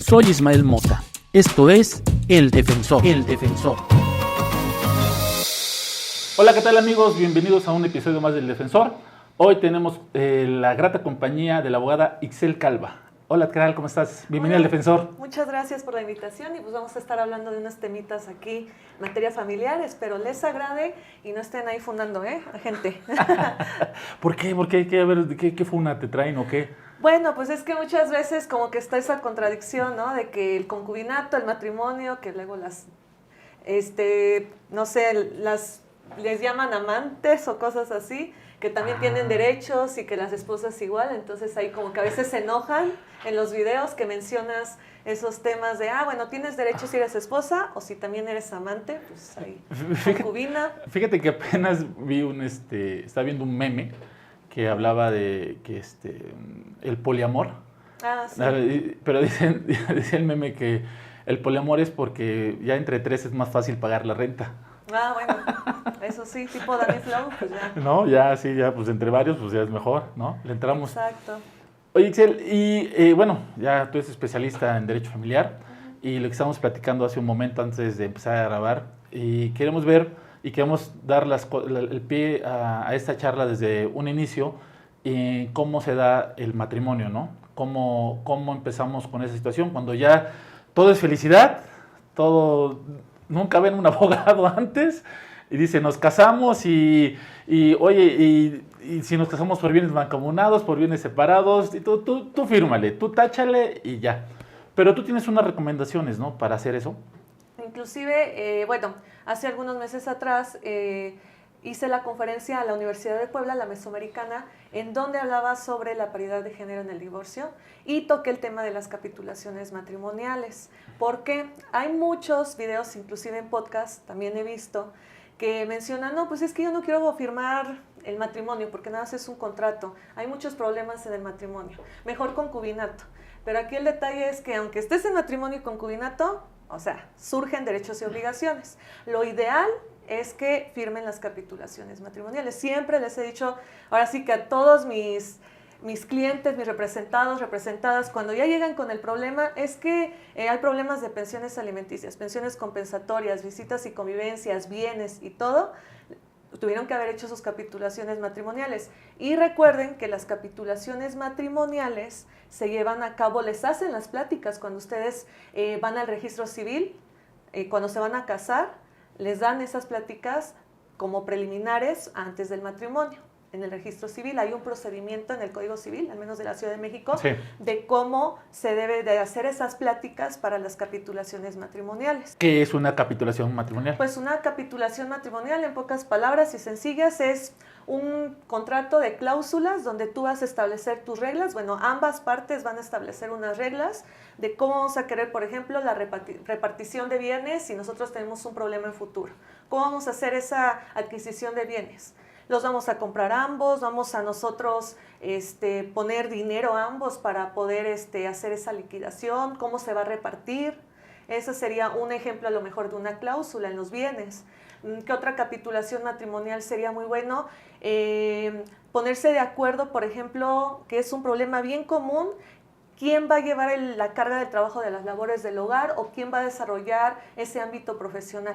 Soy Ismael Mota. Esto es El Defensor. El Defensor. Hola, ¿qué tal amigos? Bienvenidos a un episodio más del Defensor. Hoy tenemos la grata compañía de la abogada Ixel Calva. Hola, ¿qué tal? ¿Cómo estás? Bienvenida al Defensor. Muchas gracias por la invitación y pues vamos a estar hablando de unos temitas aquí, materia familiar, espero les agrade y no estén ahí fundando, gente. ¿Por qué? A ver, ¿qué funa te traen o qué? Bueno, pues es que muchas veces como que está esa contradicción, ¿no? De que el concubinato, el matrimonio, que luego no sé, les llaman amantes o cosas así, que también tienen derechos y que las esposas igual, entonces ahí como que a veces se enojan en los videos que mencionas esos temas de, bueno, tienes derecho si eres esposa o si también eres amante, pues ahí, concubina. Fíjate que apenas vi estaba viendo un meme que hablaba de que el poliamor. Sí. Pero dice el meme que el poliamor es porque ya entre tres es más fácil pagar la renta. Bueno, eso sí, tipo Danny Flow, pues ya. No, ya, pues entre varios, pues ya es mejor, ¿no? Le entramos. Exacto. Oye, Ixel, y bueno, ya tú eres especialista en Derecho Familiar, y lo que estábamos platicando hace un momento antes de empezar a grabar, y queremos ver y queremos dar el pie a esta charla desde un inicio, y cómo se da el matrimonio, ¿no? Cómo empezamos con esa situación, cuando ya todo es felicidad, nunca ven un abogado antes, y dice, nos casamos y si nos casamos por bienes mancomunados, por bienes separados, y tú fírmale, tú táchale y ya. Pero tú tienes unas recomendaciones, ¿no?, para hacer eso. Inclusive, hace algunos meses atrás hice la conferencia a la Universidad de Puebla, la Mesoamericana, en donde hablaba sobre la paridad de género en el divorcio y toqué el tema de las capitulaciones matrimoniales, porque hay muchos videos, inclusive en podcast, también he visto, que mencionan, no, pues es que yo no quiero firmar el matrimonio porque nada más es un contrato, hay muchos problemas en el matrimonio, mejor concubinato. Pero aquí el detalle es que aunque estés en matrimonio y concubinato, o sea, surgen derechos y obligaciones. Lo ideal es que firmen las capitulaciones matrimoniales. Siempre les he dicho, ahora sí que a todos mis clientes, mis representadas, cuando ya llegan con el problema, es que hay problemas de pensiones alimenticias, pensiones compensatorias, visitas y convivencias, bienes y todo, tuvieron que haber hecho sus capitulaciones matrimoniales. Y recuerden que las capitulaciones matrimoniales se llevan a cabo, les hacen las pláticas cuando ustedes van al registro civil, cuando se van a casar, les dan esas pláticas como preliminares antes del matrimonio. En el registro civil hay un procedimiento en el Código Civil, al menos de la Ciudad de México, sí, de cómo se debe de hacer esas pláticas para las capitulaciones matrimoniales. ¿Qué es una capitulación matrimonial? Pues una capitulación matrimonial, en pocas palabras y sencillas, es un contrato de cláusulas donde tú vas a establecer tus reglas. Bueno, ambas partes van a establecer unas reglas de cómo vamos a querer, por ejemplo, la repartición de bienes si nosotros tenemos un problema en futuro. ¿Cómo vamos a hacer esa adquisición de bienes? Los vamos a comprar ambos, vamos a nosotros poner dinero a ambos para poder hacer esa liquidación, cómo se va a repartir. Ese sería un ejemplo a lo mejor de una cláusula en los bienes. ¿Qué otra capitulación matrimonial sería muy bueno? Ponerse de acuerdo, por ejemplo, que es un problema bien común, quién va a llevar la carga de trabajo de las labores del hogar o quién va a desarrollar ese ámbito profesional.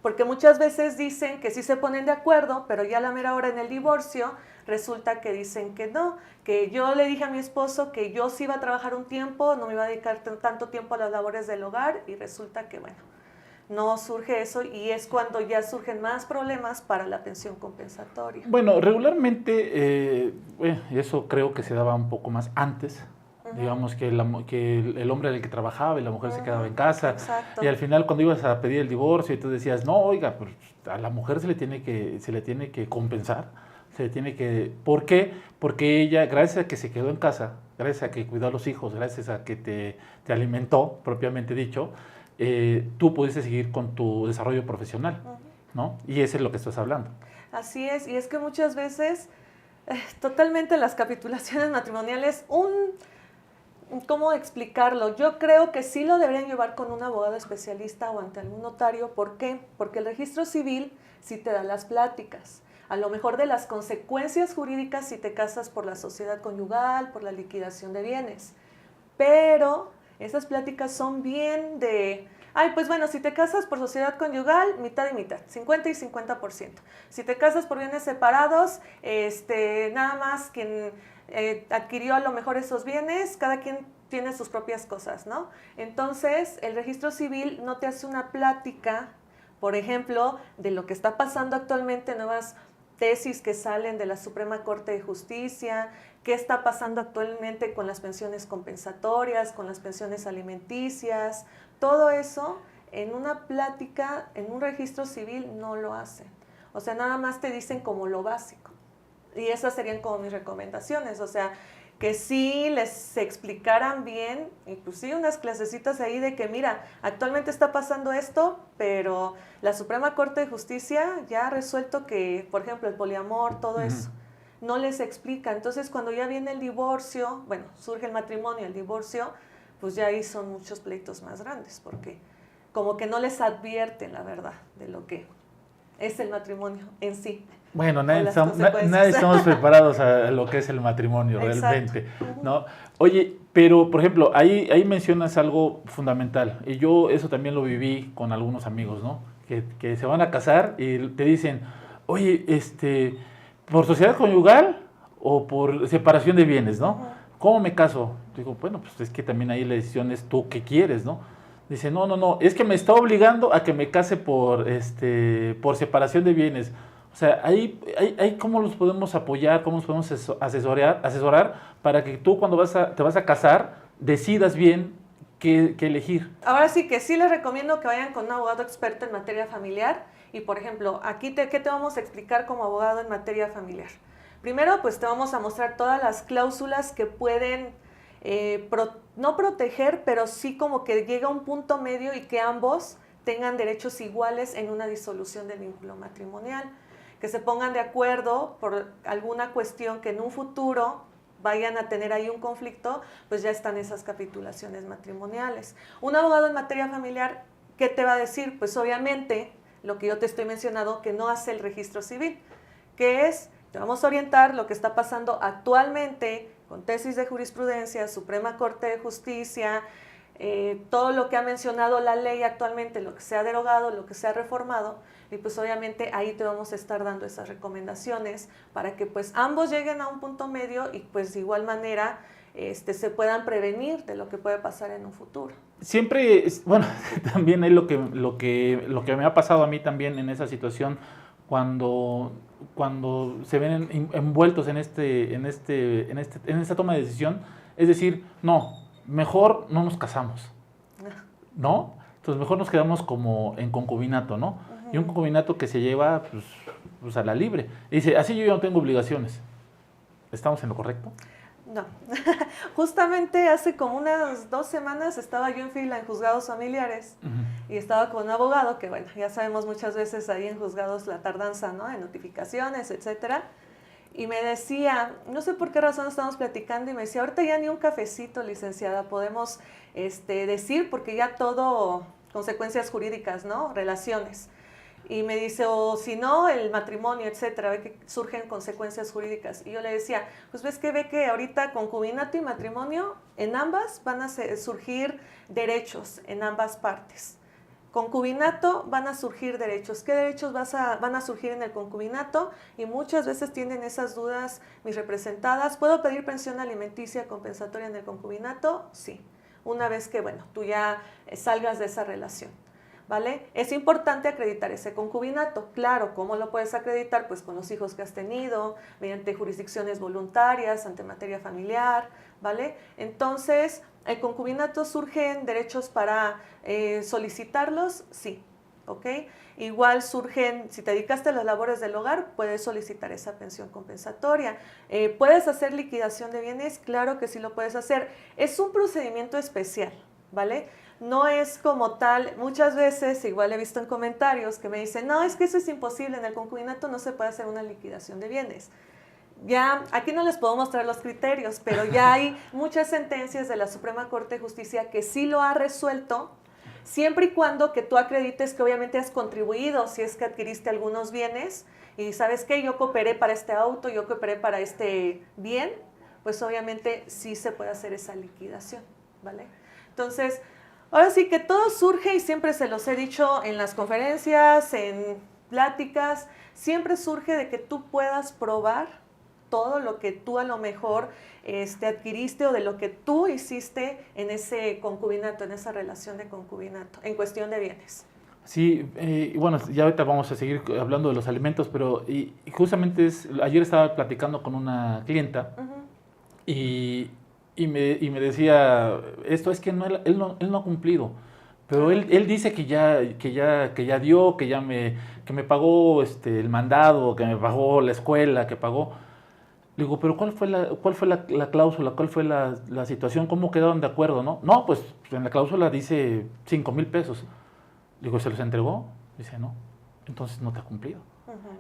Porque muchas veces dicen que sí se ponen de acuerdo, pero ya a la mera hora en el divorcio resulta que dicen que no, que yo le dije a mi esposo que yo sí iba a trabajar un tiempo, no me iba a dedicar tanto tiempo a las labores del hogar y resulta que, bueno, no surge eso y es cuando ya surgen más problemas para la pensión compensatoria. Bueno, regularmente, eso creo que se daba un poco más antes. Digamos que el hombre era el que trabajaba y la mujer se quedaba en casa. Exacto. Y al final cuando ibas a pedir el divorcio y tú decías, no, oiga, pues a la mujer se le tiene que compensar, ¿por qué? Porque ella, gracias a que se quedó en casa, gracias a que cuidó a los hijos, gracias a que te alimentó, propiamente dicho, tú pudiste seguir con tu desarrollo profesional, ¿no? Y eso es lo que estás hablando. Así es, y es que muchas veces, totalmente las capitulaciones matrimoniales, ¿cómo explicarlo? Yo creo que sí lo deberían llevar con un abogado especialista o ante algún notario. ¿Por qué? Porque el registro civil sí te da las pláticas. A lo mejor de las consecuencias jurídicas si te casas por la sociedad conyugal, por la liquidación de bienes. Pero Esas pláticas son bien de, ay, pues bueno, si te casas por sociedad conyugal, mitad y mitad, 50 y 50%. Si te casas por bienes separados, nada más quien adquirió a lo mejor esos bienes, cada quien tiene sus propias cosas, ¿no? Entonces, el registro civil no te hace una plática, por ejemplo, de lo que está pasando actualmente, nuevas tesis que salen de la Suprema Corte de Justicia, qué está pasando actualmente con las pensiones compensatorias, con las pensiones alimenticias, todo eso en una plática, en un registro civil no lo hacen. O sea, nada más te dicen como lo básico. Y esas serían como mis recomendaciones, o sea, que sí les explicaran bien, inclusive unas clasecitas ahí de que mira, actualmente está pasando esto, pero la Suprema Corte de Justicia ya ha resuelto que, por ejemplo, el poliamor, todo eso, no les explica. Entonces, cuando ya viene el divorcio, bueno, surge el matrimonio, el divorcio, pues ya ahí son muchos pleitos más grandes, porque como que no les advierten la verdad de lo que es el matrimonio en sí. Bueno, nadie estamos preparados a lo que es el matrimonio. Exacto. Realmente, ¿no? Oye, pero por ejemplo, ahí mencionas algo fundamental, y yo eso también lo viví con algunos amigos, ¿no? Que se van a casar y te dicen, oye, ¿por sociedad conyugal o por separación de bienes, no? ¿Cómo me caso? Digo, bueno, pues es que también ahí la decisión es tú qué quieres, ¿no? Dice, no, es que me está obligando a que me case por separación de bienes. O sea, ahí cómo los podemos apoyar, cómo los podemos asesorar para que tú cuando te vas a casar decidas bien qué elegir. Ahora sí que sí les recomiendo que vayan con un abogado experto en materia familiar. Y por ejemplo, aquí ¿qué te vamos a explicar como abogado en materia familiar? Primero, pues te vamos a mostrar todas las cláusulas que pueden no proteger, pero sí como que llega a un punto medio y que ambos tengan derechos iguales en una disolución del vínculo matrimonial. Que se pongan de acuerdo por alguna cuestión que en un futuro vayan a tener ahí un conflicto, pues ya están esas capitulaciones matrimoniales. Un abogado en materia familiar, ¿qué te va a decir? Pues obviamente, lo que yo te estoy mencionando, que no hace el registro civil, que es, te vamos a orientar lo que está pasando actualmente con tesis de jurisprudencia, Suprema Corte de Justicia, todo lo que ha mencionado la ley actualmente, lo que se ha derogado, lo que se ha reformado, y pues obviamente ahí te vamos a estar dando esas recomendaciones para que pues ambos lleguen a un punto medio y pues de igual manera se puedan prevenir de lo que puede pasar en un futuro. Siempre, bueno, también es lo que me ha pasado a mí también en esa situación cuando se ven envueltos en esta toma de decisión, es decir, no, mejor no nos casamos, ¿no? Entonces mejor nos quedamos como en concubinato, ¿no? Y un concubinato que se lleva pues a la libre. Y dice, así yo ya no tengo obligaciones. ¿Estamos en lo correcto? No. Justamente hace como unas 2 semanas estaba yo en fila en juzgados familiares y estaba con un abogado que, bueno, ya sabemos muchas veces ahí en juzgados la tardanza, ¿no? En notificaciones, etcétera. Y me decía, no sé por qué razón estábamos platicando, y me decía, ahorita ya ni un cafecito, licenciada, podemos decir, porque ya todo consecuencias jurídicas, ¿no? Relaciones. Y me dice, o si no, el matrimonio, etcétera, ve que surgen consecuencias jurídicas. Y yo le decía, pues ve que ahorita concubinato y matrimonio, en ambas van a surgir derechos, en ambas partes. Concubinato van a surgir derechos. ¿Qué derechos van a surgir en el concubinato? Y muchas veces tienen esas dudas mis representadas. ¿Puedo pedir pensión alimenticia compensatoria en el concubinato? Sí. Una vez que, bueno, tú ya salgas de esa relación. ¿Vale? Es importante acreditar ese concubinato. Claro, ¿cómo lo puedes acreditar? Pues con los hijos que has tenido, mediante jurisdicciones voluntarias, ante materia familiar, ¿vale? Entonces, ¿el concubinato surgen derechos para solicitarlos? Sí, ¿ok? Igual surgen, si te dedicaste a las labores del hogar, puedes solicitar esa pensión compensatoria. ¿Puedes hacer liquidación de bienes? Claro que sí lo puedes hacer. Es un procedimiento especial, ¿vale? No es como tal, muchas veces, igual he visto en comentarios que me dicen, no, es que eso es imposible, en el concubinato no se puede hacer una liquidación de bienes. Ya, aquí no les puedo mostrar los criterios, pero ya hay muchas sentencias de la Suprema Corte de Justicia que sí lo ha resuelto, siempre y cuando que tú acredites que obviamente has contribuido, si es que adquiriste algunos bienes, y sabes que yo cooperé para este auto, yo cooperé para este bien, pues obviamente sí se puede hacer esa liquidación. ¿vale? Entonces, ahora sí que todo surge, y siempre se los he dicho en las conferencias, en pláticas, siempre surge de que tú puedas probar todo lo que tú a lo mejor adquiriste o de lo que tú hiciste en ese concubinato, en esa relación de concubinato, en cuestión de bienes. Sí, y bueno, ya ahorita vamos a seguir hablando de los alimentos, pero y justamente ayer estaba platicando con una clienta y me decía, esto es que él no ha cumplido, pero él dice que ya dio, que me pagó el mandado, que me pagó la escuela, que pagó. Le digo, pero ¿cuál fue la cláusula? ¿Cuál fue la situación? ¿Cómo quedaron de acuerdo? No, pues en la cláusula dice 5,000 pesos. Le digo, ¿se los entregó? Dice, no. Entonces no te ha cumplido.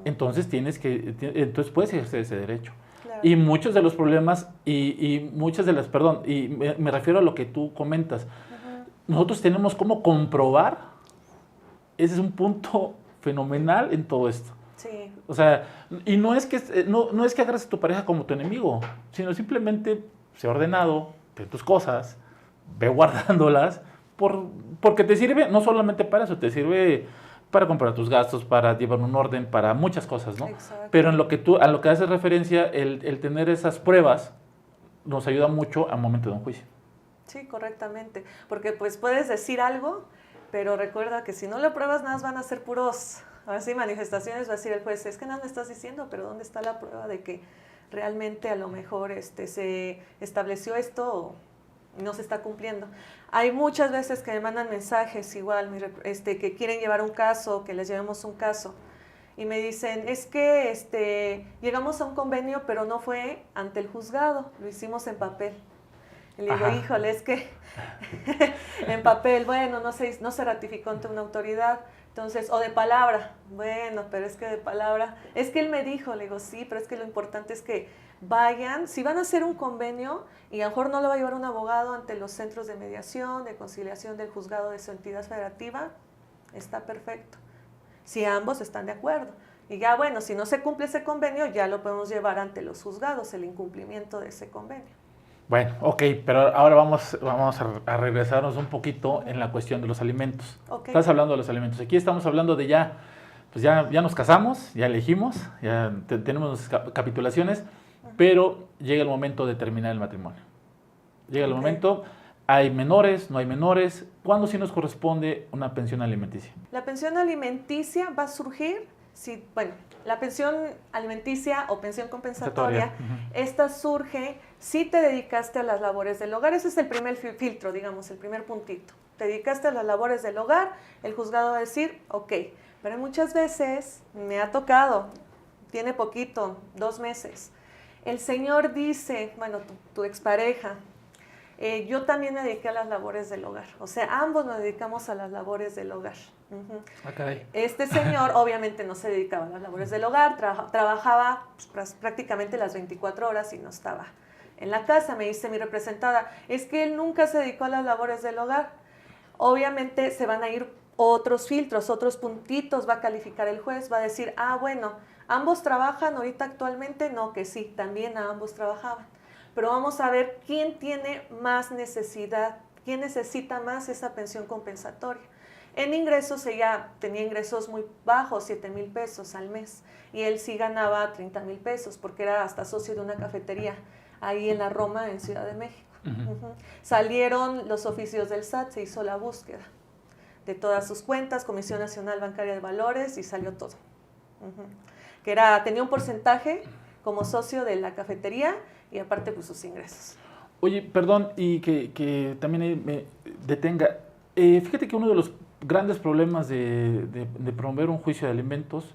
Entonces entonces puedes ejercer ese derecho. Claro. Y muchos de los problemas, y muchas de las, perdón, y me refiero a lo que tú comentas, nosotros tenemos cómo comprobar, ese es un punto fenomenal en todo esto. Sí. O sea, y no es que agarres a tu pareja como tu enemigo, sino simplemente sé ordenado, ten tus cosas, ve guardándolas, porque te sirve no solamente para eso, te sirve para comprar tus gastos, para llevar un orden, para muchas cosas, ¿no? Exacto. Pero a lo que haces referencia, el tener esas pruebas nos ayuda mucho al momento de un juicio. Sí, correctamente, porque pues puedes decir algo, pero recuerda que si no lo pruebas, nada más van a ser puros, ahora sí, manifestaciones, va a decir el juez, es que nada me estás diciendo, pero ¿dónde está la prueba de que realmente a lo mejor se estableció esto o no se está cumpliendo? Hay muchas veces que me mandan mensajes igual, que quieren llevar un caso, que les llevemos un caso, y me dicen, es que llegamos a un convenio, pero no fue ante el juzgado, lo hicimos en papel. Y le digo, híjole, es que en papel, bueno, no se ratificó ante una autoridad, entonces, o de palabra, bueno, pero es que de palabra, es que él me dijo, le digo, sí, pero es que lo importante es que vayan, si van a hacer un convenio, y a lo mejor no lo va a llevar un abogado ante los centros de mediación, de conciliación del juzgado de su entidad federativa, está perfecto, si ambos están de acuerdo. Y ya, bueno, si no se cumple ese convenio, ya lo podemos llevar ante los juzgados, el incumplimiento de ese convenio. Bueno, ok, pero ahora vamos a regresarnos un poquito en la cuestión de los alimentos. Okay. Estás hablando de los alimentos. Aquí estamos hablando de ya nos casamos, ya elegimos, ya tenemos capitulaciones, pero llega el momento de terminar el matrimonio. Llega el momento, hay menores, no hay menores. ¿Cuándo sí nos corresponde una pensión alimenticia? La pensión alimenticia va a surgir, la pensión alimenticia o pensión compensatoria, esta surge si te dedicaste a las labores del hogar. Ese es el primer filtro, digamos, el primer puntito. Te dedicaste a las labores del hogar, el juzgado va a decir, ok, pero muchas veces me ha tocado, tiene poquito, 2 meses, el señor dice, bueno, tu expareja, yo también me dediqué a las labores del hogar, o sea, ambos nos dedicamos a las labores del hogar. Este señor obviamente no se dedicaba a las labores del hogar, trabajaba prácticamente las 24 horas y no estaba en la casa. Me dice mi representada, es que él nunca se dedicó a las labores del hogar. Obviamente se van a ir otros filtros, otros puntitos va a calificar el juez, va a decir, bueno, ambos trabajan ahorita actualmente, no, que sí, también a ambos trabajaban. Pero vamos a ver quién tiene más necesidad, quién necesita más esa pensión compensatoria. En ingresos, ella tenía ingresos muy bajos, 7,000 pesos al mes, y él sí ganaba 30,000 pesos, porque era hasta socio de una cafetería, ahí en la Roma, en Ciudad de México. Salieron los oficios del SAT, se hizo la búsqueda de todas sus cuentas, Comisión Nacional Bancaria de Valores, y salió todo. Tenía un porcentaje como socio de la cafetería, y aparte pues sus ingresos. Oye, perdón, y que también me detenga. Fíjate que uno de los grandes problemas de promover un juicio de alimentos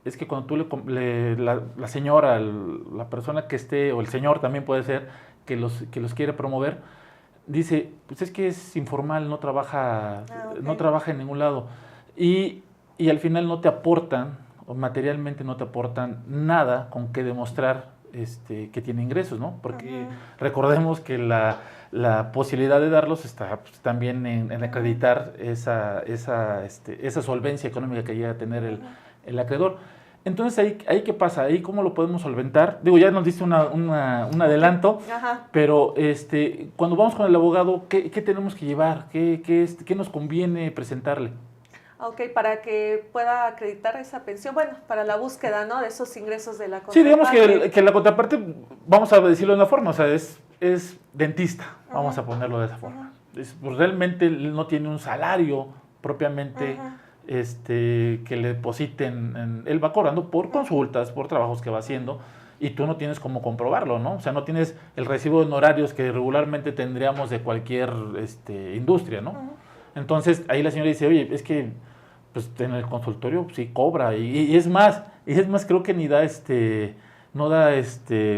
es que cuando tú la señora, la persona que esté, o el señor también puede ser, que los quiere promover, dice, pues es que es informal, no trabaja en ningún lado. Y al final no te aportan, o materialmente no te aportan nada con que demostrar que tiene ingresos, ¿no? Porque recordemos que la posibilidad de darlos está pues, también en acreditar esa solvencia económica que llega a tener el acreedor. Entonces, ¿ahí qué pasa? ¿Ahí cómo lo podemos solventar? Digo, ya nos diste un adelanto, Ajá. pero cuando vamos con el abogado, ¿qué tenemos que llevar? ¿Qué nos conviene presentarle? Ok, para que pueda acreditar esa pensión, bueno, para la búsqueda, ¿no? De esos ingresos de la Sí, digamos contraparte. que la contraparte, vamos a decirlo de una forma, o sea, es dentista, vamos a ponerlo de esa forma. Pues realmente él no tiene un salario propiamente que le depositen, él va cobrando por consultas, por trabajos que va haciendo, y tú no tienes cómo comprobarlo, ¿no? O sea, no tienes el recibo de honorarios que regularmente tendríamos de cualquier industria, ¿no? Entonces, ahí la señora dice, oye, es que pues en el consultorio sí cobra, y es más, creo que ni da no da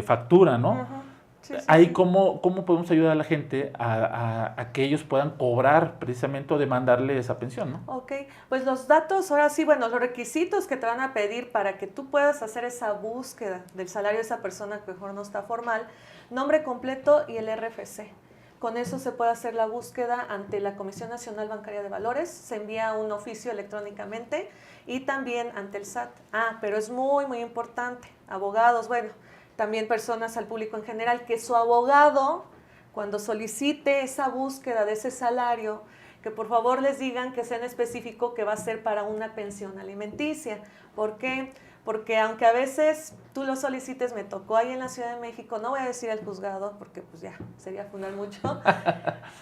factura, ¿no? Sí, sí, Ahí sí. ¿cómo podemos ayudar a la gente a que ellos puedan cobrar precisamente o demandarle esa pensión, ¿no? Ok, pues los datos, ahora sí, bueno, los requisitos que te van a pedir para que tú puedas hacer esa búsqueda del salario de esa persona que mejor no está formal, nombre completo y el RFC. Con eso se puede hacer la búsqueda ante la Comisión Nacional Bancaria de Valores, se envía un oficio electrónicamente y también ante el SAT. Ah, pero es muy, muy importante, abogados, bueno, también personas al público en general, que su abogado, cuando solicite esa búsqueda de ese salario, que por favor les digan que sea en específico que va a ser para una pensión alimenticia. ¿Por qué? Porque aunque a veces tú lo solicites, me tocó ahí en la Ciudad de México, no voy a decir al juzgado porque pues ya sería fundar mucho,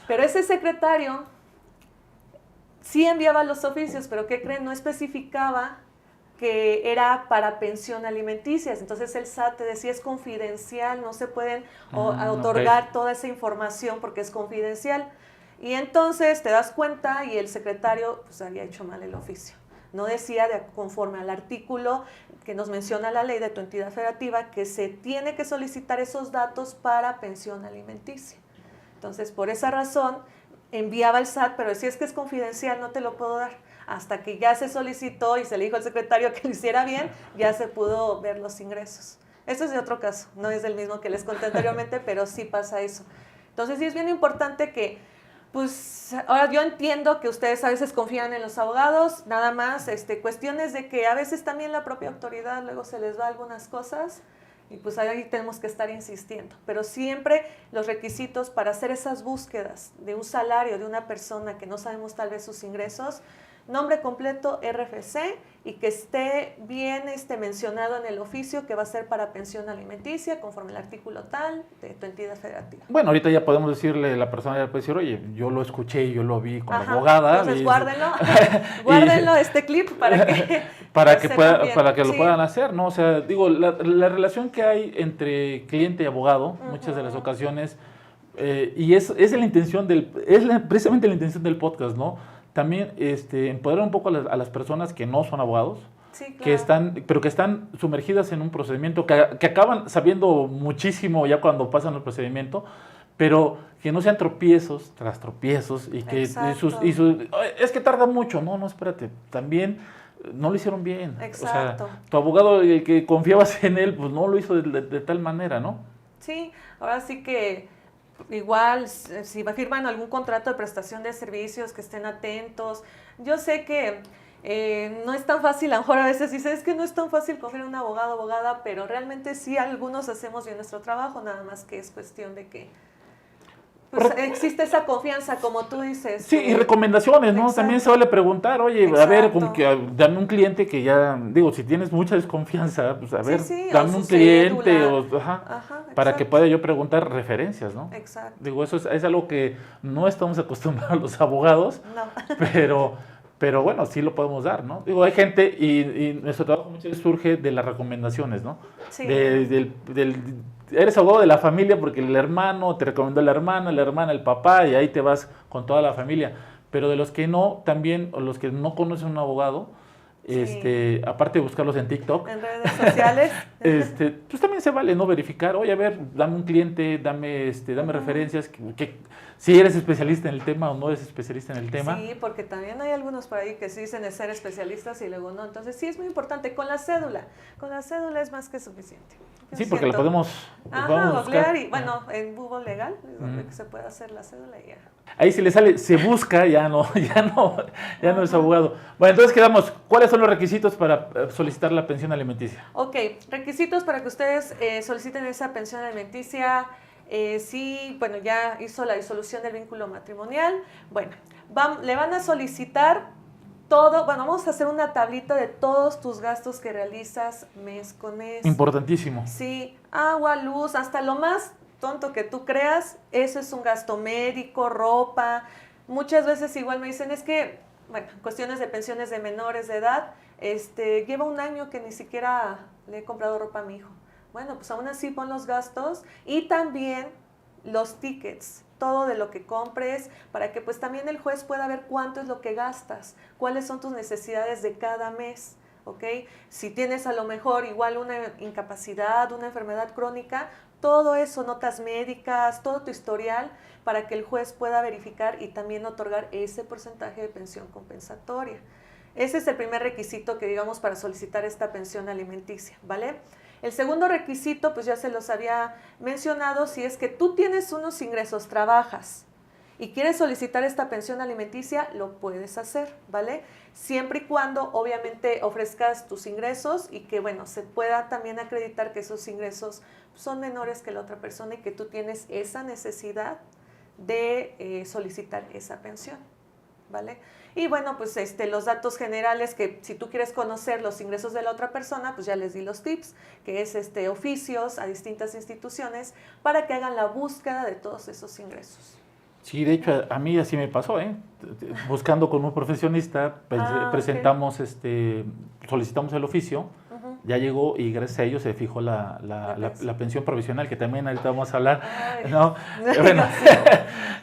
pero ese secretario sí enviaba los oficios, pero ¿qué creen? No especificaba que era para pensión alimenticia. Entonces el SAT te decía es confidencial, no se pueden otorgar toda esa información porque es confidencial. Y entonces te das cuenta y el secretario pues había hecho mal el oficio. No decía conforme al artículo que nos menciona la ley de tu entidad federativa que se tiene que solicitar esos datos para pensión alimenticia. Entonces por esa razón enviaba el SAT, pero si es que es confidencial no te lo puedo dar. Hasta que ya se solicitó y se le dijo al secretario que lo hiciera bien, ya se pudo ver los ingresos. Este es de otro caso, no es del mismo que les conté anteriormente, pero sí pasa eso. Entonces sí es bien importante que, pues, ahora yo entiendo que ustedes a veces confían en los abogados, nada más, cuestiones de que a veces también la propia autoridad luego se les va algunas cosas y pues ahí tenemos que estar insistiendo. Pero siempre los requisitos para hacer esas búsquedas de un salario de una persona que no sabemos tal vez sus ingresos, nombre completo, RFC y que esté bien mencionado en el oficio que va a ser para pensión alimenticia conforme al artículo tal de tu entidad federativa. Bueno, ahorita ya podemos decirle, la persona ya puede decir, oye, yo lo escuché, yo lo vi con la abogada. Entonces guárdenlo este clip para que lo puedan hacer, ¿no? O sea, digo, la relación que hay entre cliente y abogado, muchas de las ocasiones, y es la intención precisamente la intención del podcast, ¿no? También empoderar un poco a las personas que no son abogados, sí, claro, pero que están sumergidas en un procedimiento, que acaban sabiendo muchísimo ya cuando pasan el procedimiento, pero que no sean tropiezos tras tropiezos y que es que tarda mucho, no, espérate, también no lo hicieron bien. Exacto. O sea, tu abogado, el que confiabas en él, pues no lo hizo de tal manera, ¿no? Sí, ahora sí que igual, si firman algún contrato de prestación de servicios, que estén atentos. Yo sé que no es tan fácil, a lo mejor a veces dices, es que no es tan fácil confiar en un abogado, abogada, pero realmente sí, algunos hacemos bien nuestro trabajo, nada más que es cuestión de que pues, existe esa confianza, como tú dices. Sí, y recomendaciones, ¿no? Exacto. También se vale preguntar, oye, Exacto. a ver, dame un cliente que ya, digo, si tienes mucha desconfianza, pues a ver, dame un cliente, para que pueda yo preguntar referencias, ¿no? Exacto. Digo, eso es algo que no estamos acostumbrados los abogados, no. pero bueno, sí lo podemos dar, ¿no? Digo, hay gente, y nuestro trabajo muchas veces surge de las recomendaciones, ¿no? Sí. Eres abogado de la familia porque el hermano te recomendó la hermana, el papá, y ahí te vas con toda la familia. Pero de los que no, también, o los que no conocen un abogado, aparte de buscarlos en TikTok, en redes sociales, pues también se vale no verificar, oye, a ver, dame un cliente, dame referencias, que ¿Sí eres especialista en el tema o no eres especialista en el tema? Sí, porque también hay algunos por ahí que sí dicen de ser especialistas y luego no. Entonces sí es muy importante con la cédula. Con la cédula es más que suficiente. Yo Sí, porque la siento. podemos Ajá, buscar. googlear y bueno, en Google legal es donde se puede hacer la cédula y ya. Ahí si le sale, se busca, ya no es abogado. Bueno, entonces quedamos, ¿cuáles son los requisitos para solicitar la pensión alimenticia? Ok, requisitos para que ustedes soliciten esa pensión alimenticia. Sí, bueno, ya hizo la disolución del vínculo matrimonial. Bueno, le van a solicitar todo, bueno, vamos a hacer una tablita de todos tus gastos que realizas mes con mes. Importantísimo. Sí, agua, luz, hasta lo más tonto que tú creas, eso es un gasto médico, ropa. Muchas veces igual me dicen, es que, bueno, cuestiones de pensiones de menores de edad, lleva un año que ni siquiera le he comprado ropa a mi hijo. Bueno, pues aún así pon los gastos y también los tickets, todo de lo que compres, para que pues también el juez pueda ver cuánto es lo que gastas, cuáles son tus necesidades de cada mes, ¿ok? Si tienes a lo mejor igual una incapacidad, una enfermedad crónica, todo eso, notas médicas, todo tu historial, para que el juez pueda verificar y también otorgar ese porcentaje de pensión compensatoria. Ese es el primer requisito que digamos para solicitar esta pensión alimenticia, ¿vale? El segundo requisito, pues ya se los había mencionado, si es que tú tienes unos ingresos, trabajas y quieres solicitar esta pensión alimenticia, lo puedes hacer, ¿vale? Siempre y cuando obviamente ofrezcas tus ingresos y que, bueno, se pueda también acreditar que esos ingresos son menores que la otra persona y que tú tienes esa necesidad de solicitar esa pensión, ¿vale? Y bueno, pues los datos generales que si tú quieres conocer los ingresos de la otra persona, pues ya les di los tips, que es oficios a distintas instituciones para que hagan la búsqueda de todos esos ingresos. Sí, de hecho, a mí así me pasó, buscando con un profesionista, presentamos, solicitamos el oficio, ya llegó y gracias a ello se fijó la pensión provisional, que también ahorita vamos a hablar, ¿no? Bueno,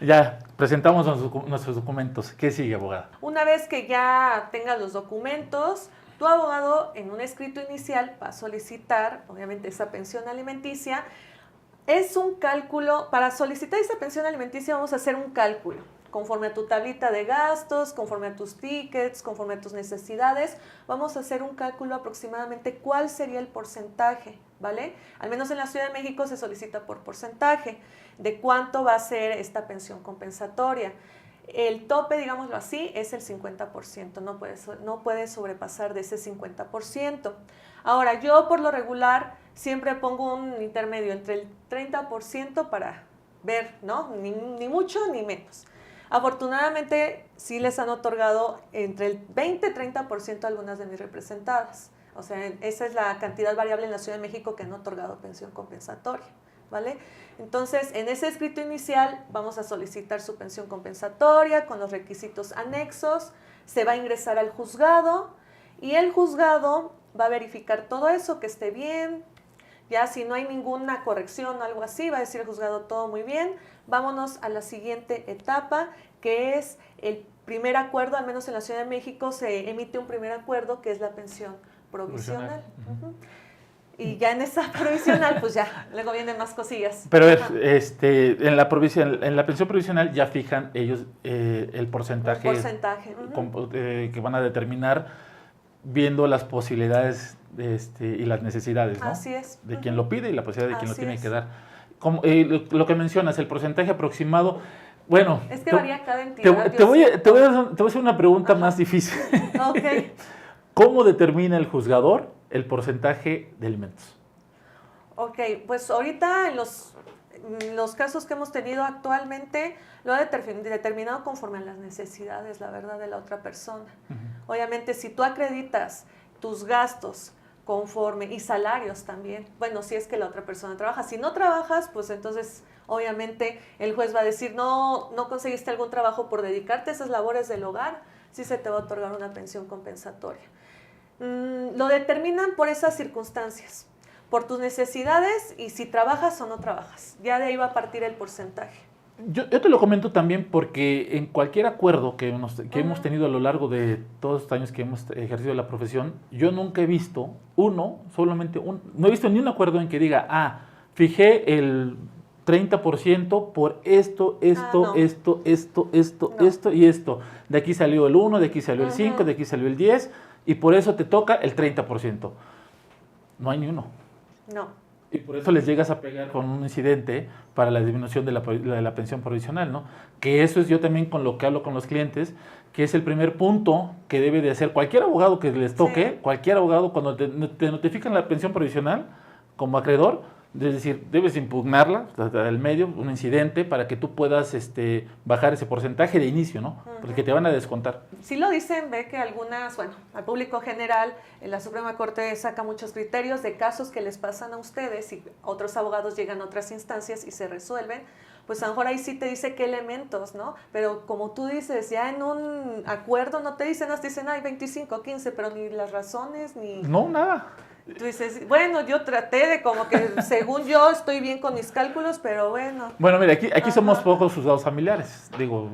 ya presentamos nuestros documentos. ¿Qué sigue, abogada? Una vez que ya tengas los documentos, tu abogado en un escrito inicial va a solicitar, obviamente, esa pensión alimenticia. Es un cálculo, para solicitar esa pensión alimenticia vamos a hacer un cálculo, conforme a tu tablita de gastos, conforme a tus tickets, conforme a tus necesidades, vamos a hacer un cálculo aproximadamente cuál sería el porcentaje, ¿vale? Al menos en la Ciudad de México se solicita por porcentaje de cuánto va a ser esta pensión compensatoria. El tope, digámoslo así, es el 50%, no puede sobrepasar de ese 50%. Ahora, yo por lo regular siempre pongo un intermedio entre el 30% para ver, ¿no? Ni mucho ni menos. Afortunadamente, sí les han otorgado entre el 20-30% a algunas de mis representadas. O sea, esa es la cantidad variable en la Ciudad de México que han otorgado pensión compensatoria, ¿vale? Entonces, en ese escrito inicial vamos a solicitar su pensión compensatoria con los requisitos anexos, se va a ingresar al juzgado y el juzgado va a verificar todo eso, que esté bien. Ya si no hay ninguna corrección o algo así, va a decir el juzgado todo muy bien. Vámonos a la siguiente etapa, que es el primer acuerdo, al menos en la Ciudad de México se emite un primer acuerdo, que es la pensión provisional. Y ya en esa provisional, pues ya, luego vienen más cosillas. Pero en la pensión provisional ya fijan ellos el porcentaje, que van a determinar viendo las posibilidades y las necesidades, ¿no? Así es. De quien lo pide y la posibilidad de quien lo tiene que dar. Como, lo que mencionas, el porcentaje aproximado, bueno... Es que varía cada entidad. Te voy a hacer una pregunta más difícil. Ok. ¿Cómo determina el juzgador el porcentaje de alimentos? Ok, pues ahorita en los casos que hemos tenido actualmente lo ha determinado conforme a las necesidades, la verdad, de la otra persona. Obviamente, si tú acreditas tus gastos conforme y salarios también, bueno, si es que la otra persona trabaja. Si no trabajas, pues entonces obviamente el juez va a decir, no conseguiste algún trabajo por dedicarte a esas labores del hogar, sí se te va a otorgar una pensión compensatoria. Lo determinan por esas circunstancias, por tus necesidades y si trabajas o no trabajas. Ya de ahí va a partir el porcentaje. Yo te lo comento también porque en cualquier acuerdo que hemos tenido a lo largo de todos estos años que hemos ejercido la profesión, yo nunca he visto no he visto ni un acuerdo en que diga, fijé el 30% por esto, no. esto No. y esto. De aquí salió el 1, de aquí salió el 5, de aquí salió el 10, y por eso te toca el 30%. No hay ni uno. No. Y por eso les llegas a pegar con un incidente para la disminución de la pensión provisional, ¿no? Que eso es yo también con lo que hablo con los clientes, que es el primer punto que debe de hacer cualquier abogado que les toque, Sí. cualquier abogado cuando te notifican la pensión provisional como acreedor, es decir, debes impugnarla al medio, un incidente, para que tú puedas bajar ese porcentaje de inicio, ¿no? Porque te van a descontar. Sí lo dicen, ve que algunas, bueno, al público general, la Suprema Corte saca muchos criterios de casos que les pasan a ustedes y otros abogados llegan a otras instancias y se resuelven. Pues a lo mejor ahí sí te dice qué elementos, ¿no? Pero como tú dices, ya en un acuerdo no te dicen, te dicen, ay, 25, 15, pero ni las razones, ni... No, nada. Tú dices, bueno, yo traté de como que según yo estoy bien con mis cálculos, pero bueno. Bueno, mira, aquí Ajá. somos pocos juzgados familiares. Digo,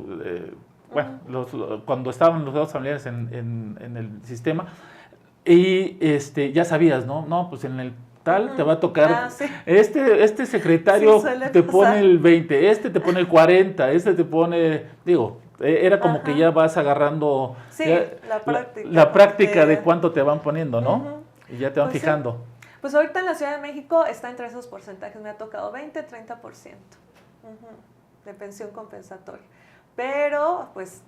bueno, cuando estaban los juzgados familiares en el sistema, y ya sabías, ¿no? No, pues en el tal te va a tocar, Sí. este secretario Sí, suele te pasar. pone el 20, te pone el 40, te pone, digo, era como que ya vas agarrando Sí, ya la práctica. la práctica Porque- de cuánto te van poniendo, ¿no? Y ya te van Pues sí. fijando. Pues ahorita en la Ciudad de México está entre esos porcentajes, me ha tocado 20, 30% de pensión compensatoria. Pero, pues,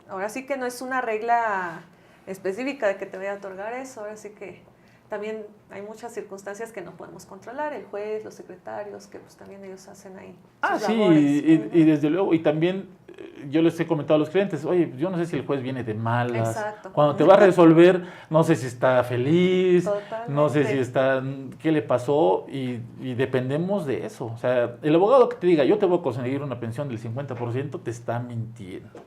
ahora sí que no es una regla específica de que te voy a otorgar eso, ahora sí que también hay muchas circunstancias que no podemos controlar, el juez, los secretarios, que pues también ellos hacen ahí sus Sí, labores. y desde luego, y también yo les he comentado a los clientes, oye, yo no sé si el juez viene de malas, Exacto. cuando te va a resolver, no sé si está feliz, no sé si Totalmente. está, qué le pasó, y dependemos de eso. O sea, el abogado que te diga, yo te voy a conseguir una pensión del 50%, te está mintiendo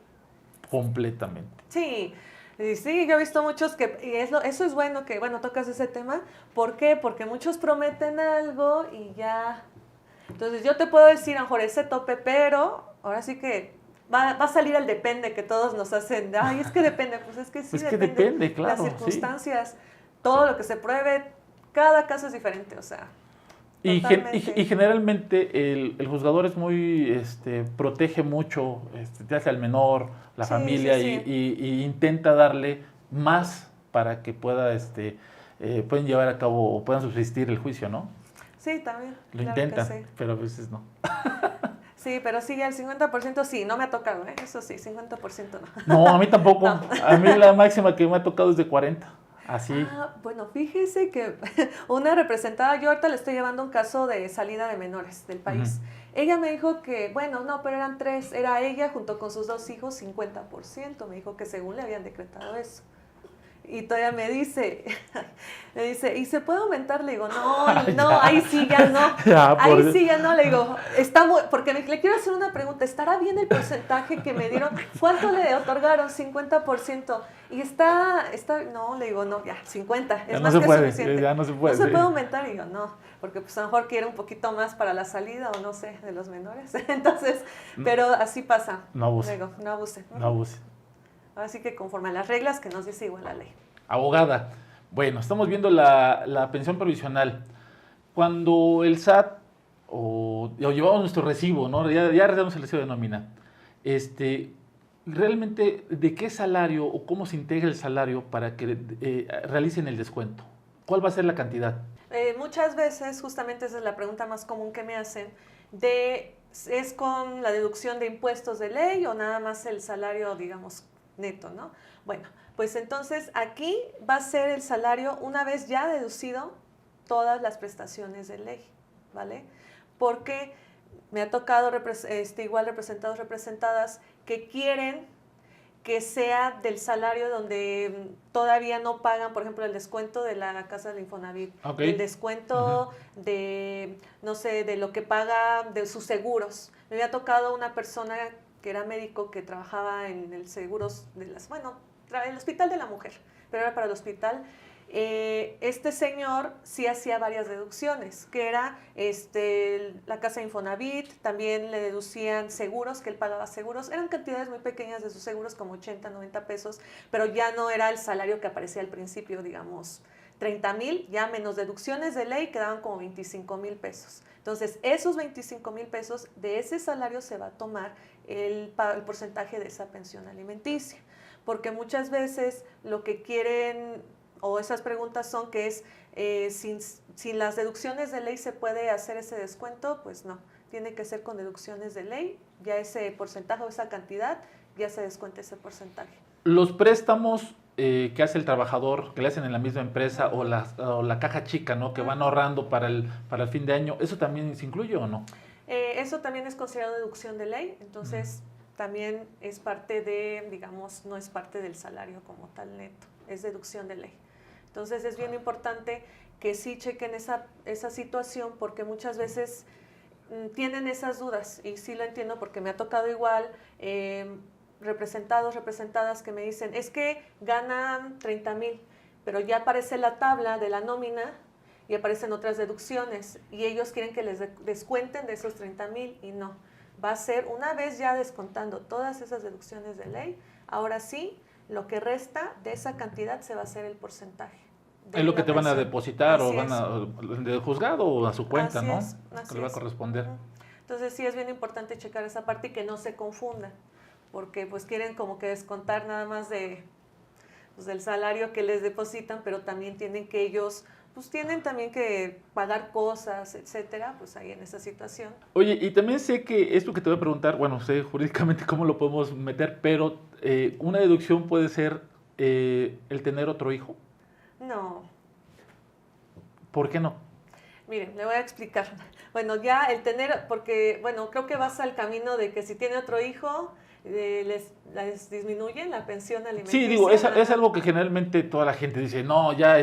completamente. Sí, y sí, yo he visto muchos que, y eso es bueno que, bueno, tocas ese tema. ¿Por qué? Porque muchos prometen algo y ya. Entonces yo te puedo decir, a lo mejor ese tope, pero ahora sí que va a salir el depende que todos nos hacen. Ay, es que depende, pues es que sí Es que depende. depende, claro, Las sí. circunstancias, todo lo que se pruebe, cada caso es diferente, o sea. Totalmente. Y generalmente el juzgador es muy, protege mucho, te hace al menor, la Sí, familia, sí, sí. y intenta darle más para que pueden llevar a cabo o puedan subsistir el juicio, ¿no? Sí, también. Lo claro que intenta, sí. pero a veces no. Sí, pero sí, el 50% sí, no me ha tocado, ¿eh? Eso sí, 50% no. No, a mí tampoco. No. A mí la máxima que me ha tocado es de 40. Así. Bueno, fíjese que una representada, yo ahorita le estoy llevando un caso de salida de menores del país. Ella me dijo que, bueno, no, pero eran 3, era ella junto con sus 2 hijos, 50%. Me dijo que según le habían decretado eso. Y todavía me dice, ¿y se puede aumentar? Le digo, no, ahí sí ya no. Ahí sí ya no, le digo, porque le quiero hacer una pregunta, ¿estará bien el porcentaje que me dieron? ¿Cuánto le otorgaron? 50%. Y no, le digo, no, ya, 50, Ya es no más se que puede, suficiente. ya no se puede, No se sí. puede aumentar, y digo, no, porque pues a lo mejor quiere un poquito más para la salida, o no sé, de los menores. Entonces, pero así pasa. No abuse. Le digo, no abuse. No abuse. Así que conforme a las reglas que nos dice igual la ley. Abogada, bueno, estamos viendo la pensión provisional. Cuando el SAT o llevamos nuestro recibo, ¿no? Ya recibimos el recibo de nómina. Realmente, ¿de qué salario o cómo se integra el salario para que realicen el descuento? ¿Cuál va a ser la cantidad? Muchas veces, justamente esa es la pregunta más común que me hacen, ¿es con la deducción de impuestos de ley o nada más el salario, digamos, neto, ¿no? Bueno, pues entonces aquí va a ser el salario una vez ya deducido todas las prestaciones de ley, ¿vale? Porque me ha tocado igual representados, representadas que quieren que sea del salario donde todavía no pagan, por ejemplo, el descuento de la casa del Infonavit, Okay. el descuento de, no sé, de lo que paga de sus seguros. Me había tocado una persona que era médico que trabajaba en el seguros de el Hospital de la Mujer, pero era para el hospital. Este señor sí hacía varias deducciones, que era la casa de Infonavit, también le deducían seguros, que él pagaba seguros, eran cantidades muy pequeñas de sus seguros, como 80, 90 pesos, pero ya no era el salario que aparecía al principio, digamos, 30,000, ya menos deducciones de ley, quedaban como 25,000 pesos. Entonces, esos 25,000 pesos, de ese salario se va a tomar el porcentaje de esa pensión alimenticia. Porque muchas veces lo que quieren, o esas preguntas son que es, sin las deducciones de ley se puede hacer ese descuento, pues no, tiene que ser con deducciones de ley, ya ese porcentaje o esa cantidad, ya se descuenta ese porcentaje. Los préstamos que hace el trabajador, que le hacen en la misma empresa, o la caja chica, ¿no? Que van ahorrando para el fin de año, ¿eso también se incluye o no? Eso también es considerado deducción de ley, entonces también es parte de, digamos, no es parte del salario como tal neto, es deducción de ley. Entonces es bien importante que sí chequen esa situación, porque muchas veces tienen esas dudas, y sí lo entiendo porque me ha tocado igual, representados, representadas que me dicen, es que ganan 30,000, pero ya aparece la tabla de la nómina y aparecen otras deducciones, y ellos quieren que les descuenten de esos 30,000, y no. Va a ser, una vez ya descontando todas esas deducciones de ley, ahora sí, lo que resta de esa cantidad se va a hacer el porcentaje. Es lo que te van a depositar, Así o van del juzgado o a su cuenta, así ¿no? Es, que le va a corresponder. Entonces sí es bien importante checar esa parte y que no se confundan, porque pues quieren como que descontar nada más pues, del salario que les depositan, pero también tienen que ellos, pues tienen también que pagar cosas, etcétera, pues ahí en esa situación. Oye, y también sé que esto que te voy a preguntar, bueno, sé jurídicamente cómo lo podemos meter, pero una deducción puede ser el tener otro hijo. No. ¿Por qué no? Miren, le voy a explicar. Bueno, ya el tener, porque, bueno, creo que vas al camino de que si tiene otro hijo, les disminuyen la pensión alimenticia. Sí, digo, es algo que generalmente toda la gente dice, no, ya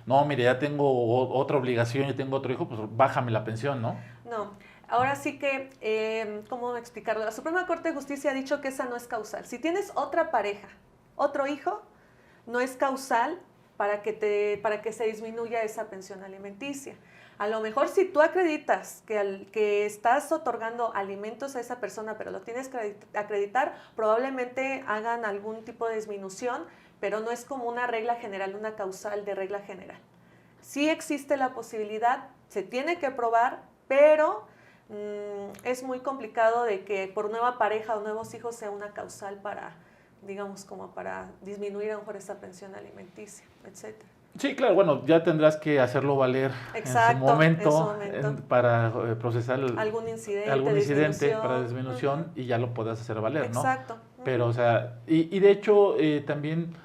no, mire, ya tengo otra obligación, ya tengo otro hijo, pues bájame la pensión, ¿no? No, ahora sí que, ¿cómo explicarlo? La Suprema Corte de Justicia ha dicho que esa no es causal. Si tienes otra pareja, otro hijo, no es causal para que se disminuya esa pensión alimenticia. A lo mejor si tú acreditas que estás otorgando alimentos a esa persona, pero lo tienes que acreditar, probablemente hagan algún tipo de disminución, pero no es como una regla general, una causal de regla general. Sí existe la posibilidad, se tiene que probar, pero es muy complicado de que por nueva pareja o nuevos hijos sea una causal para, digamos, como para disminuir a lo mejor esa pensión alimenticia, etcétera. Sí, claro, bueno, ya tendrás que hacerlo valer. Exacto, en su momento, en para procesar algún incidente para disminución, y ya lo podrás hacer valer, exacto. ¿no? Pero, o sea, y de hecho también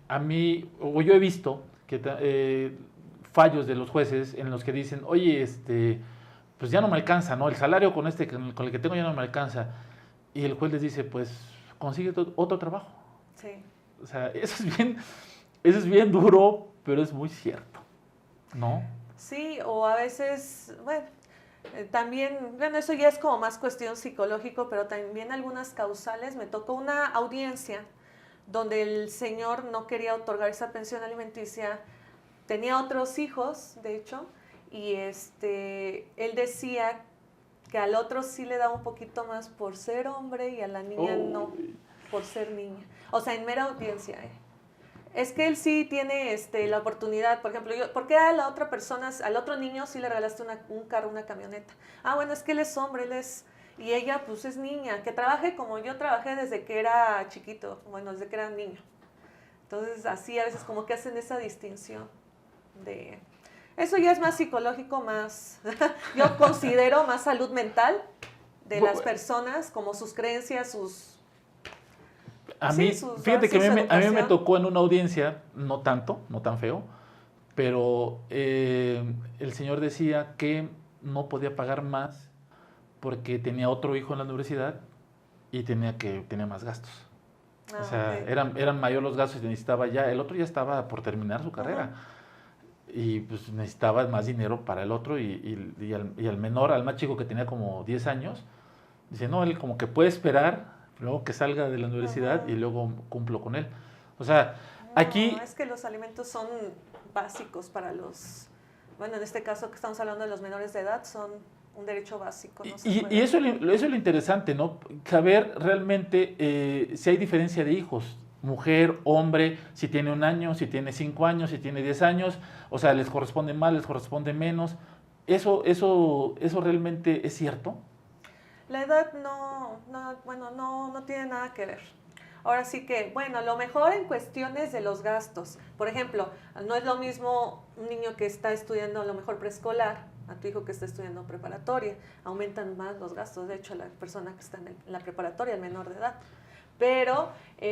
a mí, o yo he visto que fallos de los jueces en los que dicen, oye, pues ya no me alcanza, ¿no? El salario con el que tengo ya no me alcanza. Y el juez les dice, pues consigue otro trabajo. Sí. O sea, eso es bien duro, pero es muy cierto, ¿no? Sí, o a veces, bueno, también, bueno, eso ya es como más cuestión psicológico, pero también algunas causales. Me tocó una audiencia donde el señor no quería otorgar esa pensión alimenticia, tenía otros hijos, de hecho, y él decía que al otro sí le daba un poquito más por ser hombre y a la niña no, por ser niña. O sea, en mera audiencia, Es que él sí tiene la oportunidad, por ejemplo, ¿por qué a la otra persona, al otro niño sí le regalaste un carro, una camioneta? Ah, bueno, es que él es hombre, y ella pues es niña, que trabaje como yo trabajé desde que era chiquito, bueno, desde que era niño. Entonces, así a veces como que hacen esa distinción de... Eso ya es más psicológico, más, yo considero más salud mental de las personas, como sus creencias, A mí, fíjate que a mí me tocó en una audiencia, no tan feo, pero el señor decía que no podía pagar más porque tenía otro hijo en la universidad y tenía más gastos. O sea, okay. eran mayor los gastos y necesitaba el otro ya estaba por terminar su carrera. Y pues necesitaba más dinero para el otro, y al menor, al más chico, que tenía como 10 años, dice, no, él como que puede esperar luego que salga de la universidad y luego cumplo con él. O sea, aquí... Es que los alimentos son básicos para bueno, en este caso que estamos hablando de los menores de edad, son un derecho básico. No y eso es lo interesante, ¿no? Saber realmente si hay diferencia de hijos. mujer, hombre, si tiene 1 año, si tiene 5 años, si tiene 10 años, o sea, les corresponde más, les corresponde menos. ¿Eso realmente es cierto? La edad bueno, no tiene nada que ver. Ahora sí que, bueno, a lo mejor en cuestiones de los gastos. Por ejemplo, no es lo mismo un niño que está estudiando a lo mejor preescolar a tu hijo que está estudiando preparatoria. Aumentan más los gastos, de hecho, la persona que está en la preparatoria, el menor de edad. Pero,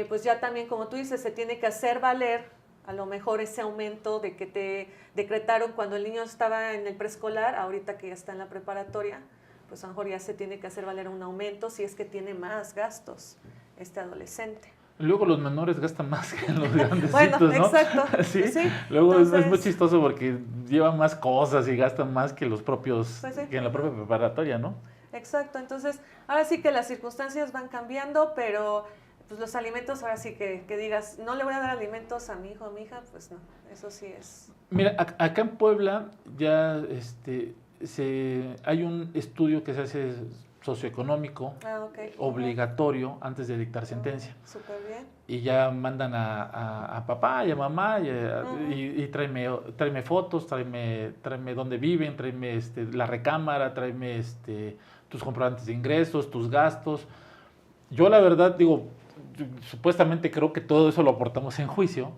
pues ya también, como tú dices, se tiene que hacer valer a lo mejor ese aumento de que te decretaron cuando el niño estaba en el preescolar, ahorita que ya está en la preparatoria, pues a lo mejor ya se tiene que hacer valer un aumento si es que tiene más gastos este adolescente. Luego los menores gastan más que los grandecitos, Bueno, ¿no? exacto. Sí. Sí, Luego entonces, es muy chistoso porque llevan más cosas y gastan más que los propios, pues sí. que en la propia preparatoria, ¿no? Exacto, entonces ahora sí que las circunstancias van cambiando, pero pues los alimentos ahora sí que digas, no le voy a dar alimentos a mi hijo o a mi hija, pues no, eso sí es. Mira, acá en Puebla ya hay un estudio que se hace socioeconómico, Ok. obligatorio antes de dictar sentencia. Súper bien. Y ya mandan a papá y a mamá y tráeme fotos, tráeme dónde viven, tráeme la recámara, tráeme tus comprobantes de ingresos, tus gastos. Yo la verdad digo, supuestamente creo que todo eso lo aportamos en juicio,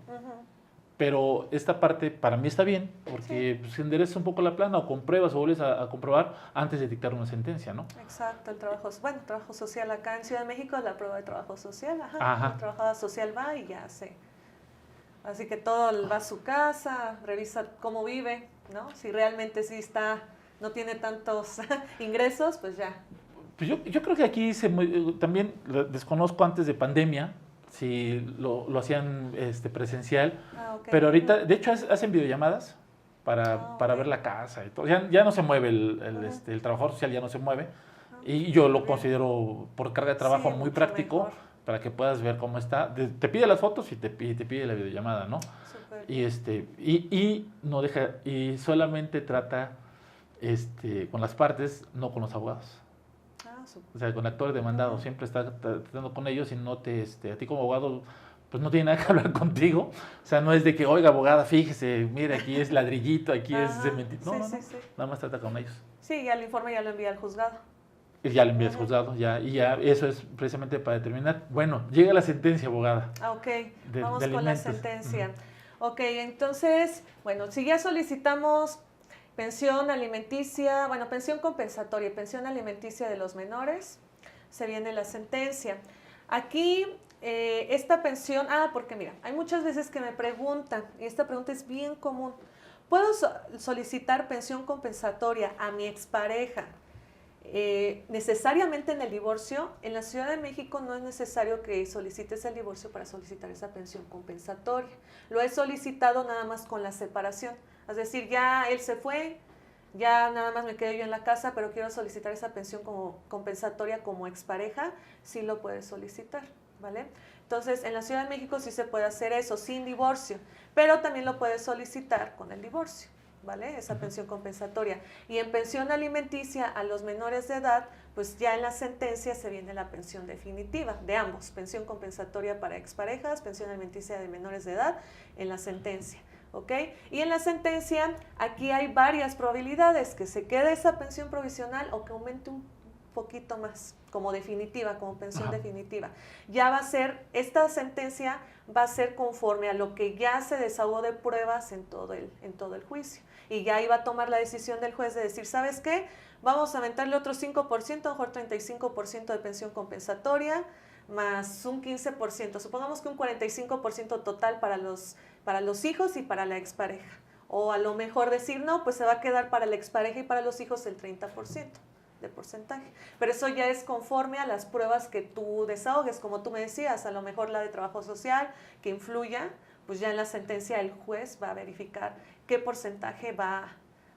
pero esta parte para mí está bien, porque Sí. pues, endereza un poco la plana o compruebas o vuelves a comprobar antes de dictar una sentencia, ¿no? Exacto, el trabajo social acá en Ciudad de México, la prueba de trabajo social, Ajá. El trabajador social va y ya hace. Así que todo va a su casa, revisa cómo vive, ¿no? Si realmente sí no tiene tantos ingresos, pues ya. Pues yo creo que aquí también desconozco antes de pandemia si lo hacían presencial, Ok. pero ahorita, de hecho, hacen videollamadas para Ok. ver la casa y todo. Ya no se mueve el trabajador social, ya no se mueve. Y yo lo considero por carga de trabajo Sí, muy mucho práctico mejor. para que puedas ver cómo está. Te pide las fotos y te pide la videollamada, ¿no? Súper. Y no deja, y solamente trata con las partes, no con los abogados. Súper. O sea, con el actor demandado, siempre está tratando con ellos y no a ti como abogado, pues no tiene nada que hablar contigo. O sea, no es de que, oiga, abogada, fíjese, mire, aquí es ladrillito, aquí es cementito. No, Sí. nada más trata con ellos. Sí, ya el informe ya lo envía al juzgado. Y ya le envías juzgado, y ya eso es precisamente para determinar. Bueno, llega la sentencia, abogada. Ok, de vamos con la alimentos. sentencia. Ok, entonces, bueno, si ya solicitamos pensión alimenticia, bueno, pensión compensatoria, pensión alimenticia de los menores, se viene la sentencia. Aquí, esta pensión, porque mira, hay muchas veces que me preguntan, y esta pregunta es bien común, ¿puedo solicitar pensión compensatoria a mi expareja? Necesariamente en el divorcio, en la Ciudad de México no es necesario que solicites el divorcio para solicitar esa pensión compensatoria. Lo he solicitado nada más con la separación. Es decir, ya él se fue, ya nada más me quedé yo en la casa, pero quiero solicitar esa pensión como compensatoria como expareja, sí lo puedes solicitar, ¿vale? Entonces, en la Ciudad de México sí se puede hacer eso sin divorcio, pero también lo puedes solicitar con el divorcio, ¿vale? Esa pensión compensatoria. Y en pensión alimenticia a los menores de edad, pues ya en la sentencia se viene la pensión definitiva de ambos, pensión compensatoria para exparejas, pensión alimenticia de menores de edad en la sentencia. ¿Ok? Y en la sentencia, aquí hay varias probabilidades, que se quede esa pensión provisional o que aumente un poquito más, como definitiva, como pensión definitiva. Ya va a ser, esta sentencia va a ser conforme a lo que ya se desahogó de pruebas en todo el juicio. Y ya iba a tomar la decisión del juez de decir, ¿sabes qué? Vamos a aumentarle otro 5%, a lo mejor 35% de pensión compensatoria, más un 15%, supongamos que un 45% total para los hijos y para la expareja. O a lo mejor decir, no, pues se va a quedar para la expareja y para los hijos el 30% de porcentaje. Pero eso ya es conforme a las pruebas que tú desahogues, como tú me decías, a lo mejor la de trabajo social, que influya, pues ya en la sentencia el juez va a verificar qué porcentaje va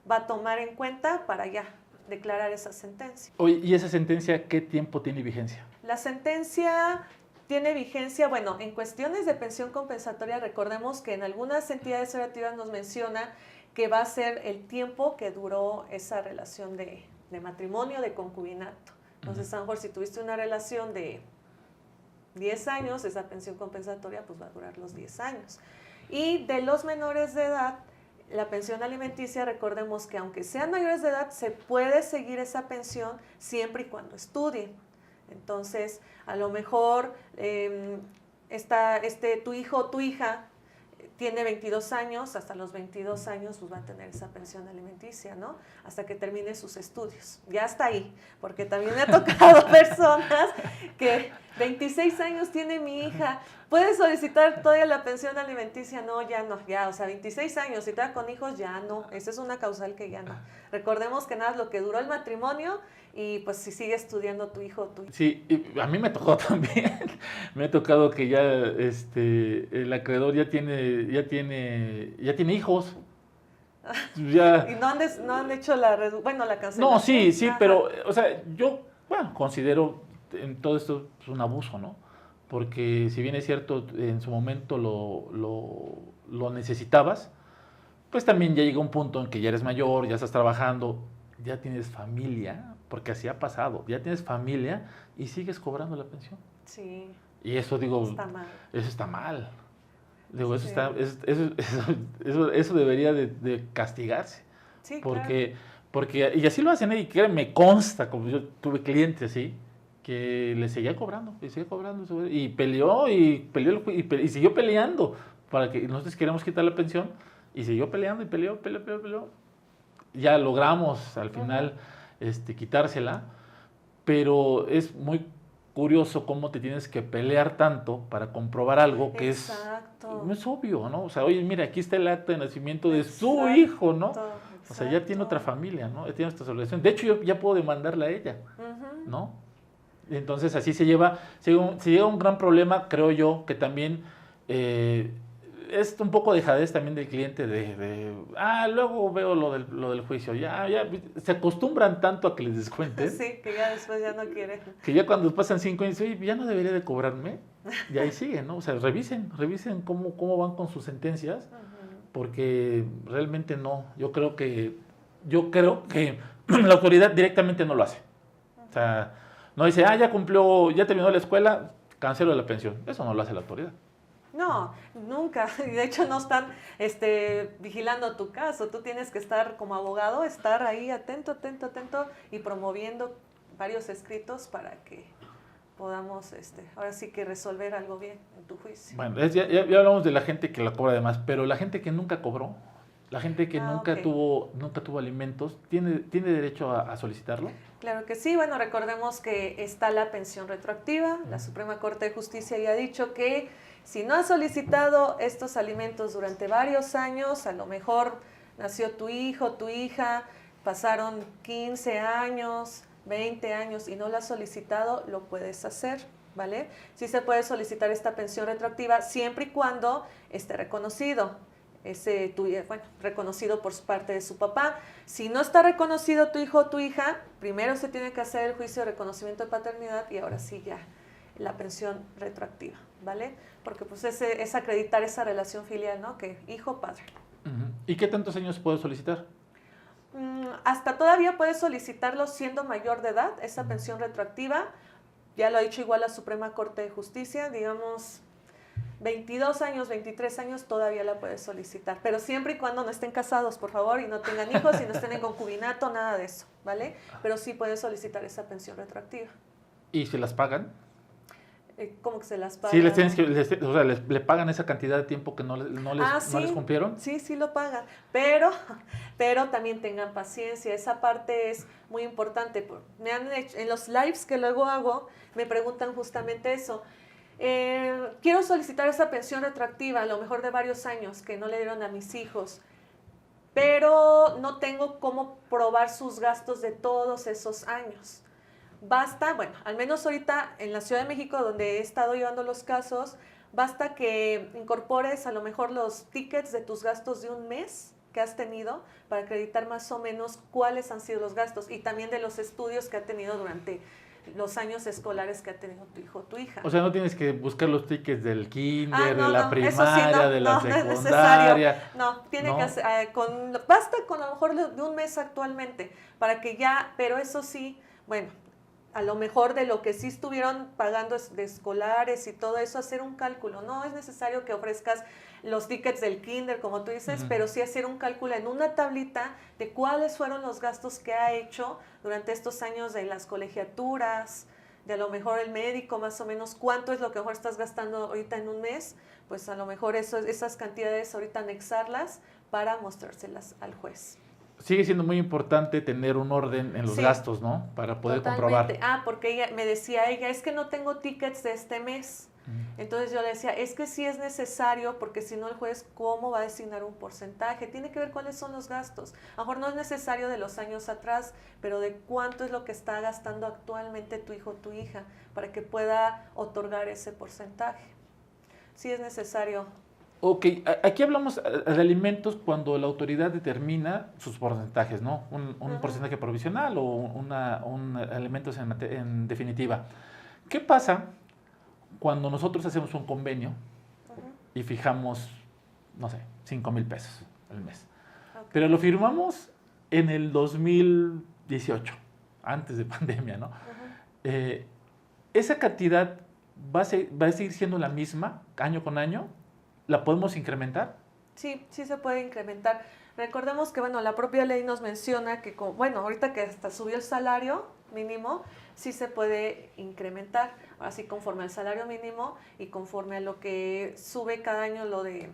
a tomar en cuenta para ya declarar esa sentencia. Oye, ¿y esa sentencia qué tiempo tiene vigencia? La sentencia tiene vigencia, bueno, en cuestiones de pensión compensatoria, recordemos que en algunas entidades federativas nos menciona que va a ser el tiempo que duró esa relación de matrimonio, de concubinato. Entonces, a lo mejor si tuviste una relación de 10 años, esa pensión compensatoria pues va a durar los 10 años. Y de los menores de edad, la pensión alimenticia, recordemos que aunque sean mayores de edad, se puede seguir esa pensión siempre y cuando estudien. Entonces, a lo mejor tu hijo o tu hija tiene 22 años, hasta los 22 años pues va a tener esa pensión alimenticia, ¿no? Hasta que termine sus estudios. Ya está ahí, porque también me ha tocado personas que 26 años tiene mi hija, ¿puede solicitar todavía la pensión alimenticia? No, ya no, ya, o sea, 26 años, si está con hijos, ya no, esa es una causal que ya no. Recordemos que nada es lo que duró el matrimonio y pues si sigue estudiando tu hijo o tu hija. Sí, y a mí me tocó también. Me ha tocado que ya el acreedor ya tiene hijos. Ya. ¿Y no han hecho la cancelación? No, sí, Ajá. pero, o sea, yo, bueno, considero en todo esto pues, un abuso, ¿no? Porque si bien es cierto, en su momento lo necesitabas, pues también ya llega un punto en que ya eres mayor, ya estás trabajando, ya tienes familia, porque así ha pasado, ya tienes familia y sigues cobrando la pensión. Sí. Y eso, digo, Está mal. eso está mal. Digo, Sí. eso debería de castigarse. Sí, Porque, y así lo hacen, y que me consta, como yo tuve clientes así, que le seguía cobrando, y peleó, y siguió peleando, para que nosotros queríamos quitar la pensión, y siguió peleando, y peleó. Ya logramos al final quitársela, pero es muy curioso cómo te tienes que pelear tanto para comprobar algo que Exacto. es obvio, ¿no? O sea, oye, mira, aquí está el acta de nacimiento de su Exacto, hijo, ¿no? O sea, ya tiene exacto. otra familia, ¿no? Ya tiene esta obligación. De hecho, yo ya puedo demandarla a ella, Ujú. ¿no? Entonces, así se lleva un gran problema, creo yo, que también es un poco dejadez también del cliente luego veo lo del juicio, ya, se acostumbran tanto a que les descuentes, Sí, que ya después ya no quiere. que ya cuando pasan 5 años, oye, ya no debería de cobrarme, y ahí siguen, ¿no? O sea, revisen cómo van con sus sentencias, porque realmente no, yo creo que la autoridad directamente no lo hace. O sea, no dice, ya cumplió, ya terminó la escuela, cancelo la pensión. Eso no lo hace la autoridad. No, nunca. Y de hecho no están vigilando tu caso. Tú tienes que estar como abogado, estar ahí atento y promoviendo varios escritos para que podamos ahora sí que resolver algo bien en tu juicio. Bueno, ya hablamos de la gente que la cobra de más, pero la gente que nunca cobró, la gente que nunca tuvo alimentos, ¿tiene derecho a solicitarlo? Claro que sí. Bueno, recordemos que está la pensión retroactiva. La Suprema Corte de Justicia ya ha dicho que si no has solicitado estos alimentos durante varios años, a lo mejor nació tu hijo, tu hija, pasaron 15 años, 20 años y no lo has solicitado, lo puedes hacer, ¿vale? Sí se puede solicitar esta pensión retroactiva siempre y cuando esté reconocido. Reconocido por parte de su papá. Si no está reconocido tu hijo o tu hija, primero se tiene que hacer el juicio de reconocimiento de paternidad y ahora sí ya la pensión retroactiva, ¿vale? Porque pues es acreditar esa relación filial, ¿no? Que hijo-padre. ¿Y qué tantos años puedo solicitar? Hasta todavía puedes solicitarlo siendo mayor de edad, esa pensión retroactiva. Ya lo ha dicho igual la Suprema Corte de Justicia, digamos 22 años, 23 años todavía la puedes solicitar, pero siempre y cuando no estén casados, por favor, y no tengan hijos, y no estén en concubinato, nada de eso, ¿vale? Pero sí puedes solicitar esa pensión retroactiva. ¿Y se las pagan? ¿Cómo que se las pagan? Sí, le pagan esa cantidad de tiempo que no les cumplieron. Sí lo pagan, pero también tengan paciencia, esa parte es muy importante. En los lives que luego hago, me preguntan justamente eso. Quiero solicitar esa pensión retroactiva, a lo mejor de varios años que no le dieron a mis hijos, pero no tengo cómo probar sus gastos de todos esos años. Basta, bueno, al menos ahorita en la Ciudad de México, donde he estado llevando los casos, basta que incorpores a lo mejor los tickets de tus gastos de un mes que has tenido para acreditar más o menos cuáles han sido los gastos y también de los estudios que ha tenido durante los años escolares que ha tenido tu hijo o tu hija. O sea, no tienes que buscar los tickets del kinder, no, de la no, primaria, de la no es secundaria. necesario. No, tiene ¿no? que hacer, basta con a lo mejor de un mes actualmente, para que ya, pero eso sí, bueno, a lo mejor de lo que sí estuvieron pagando de escolares y todo eso, hacer un cálculo. No es necesario que ofrezcas los tickets del kinder, como tú dices, pero sí hacer un cálculo en una tablita de cuáles fueron los gastos que ha hecho durante estos años de las colegiaturas, de a lo mejor el médico, más o menos cuánto es lo que mejor estás gastando ahorita en un mes, pues a lo mejor esas cantidades ahorita anexarlas para mostrárselas al juez. Sigue siendo muy importante tener un orden en los gastos, ¿no? Para poder comprobar. Porque ella me decía, es que no tengo tickets de este mes. Entonces yo le decía, es que sí es necesario, porque si no el juez, ¿cómo va a designar un porcentaje? Tiene que ver cuáles son los gastos. A lo mejor no es necesario de los años atrás, pero de cuánto es lo que está gastando actualmente tu hijo o tu hija, para que pueda otorgar ese porcentaje. Sí es necesario. Ok, aquí hablamos de alimentos cuando la autoridad determina sus porcentajes, ¿no? Un porcentaje provisional o un alimentos en definitiva. ¿Qué pasa cuando nosotros hacemos un convenio y fijamos, no sé, 5,000 pesos al mes? Okay. Pero lo firmamos en el 2018, antes de pandemia, ¿no? Esa cantidad va a seguir siendo la misma año con año. ¿La podemos incrementar? Sí, sí se puede incrementar. Recordemos que, bueno, la propia ley nos menciona que, ahorita que hasta subió el salario mínimo, sí se puede incrementar, así conforme al salario mínimo y conforme a lo que sube cada año lo de,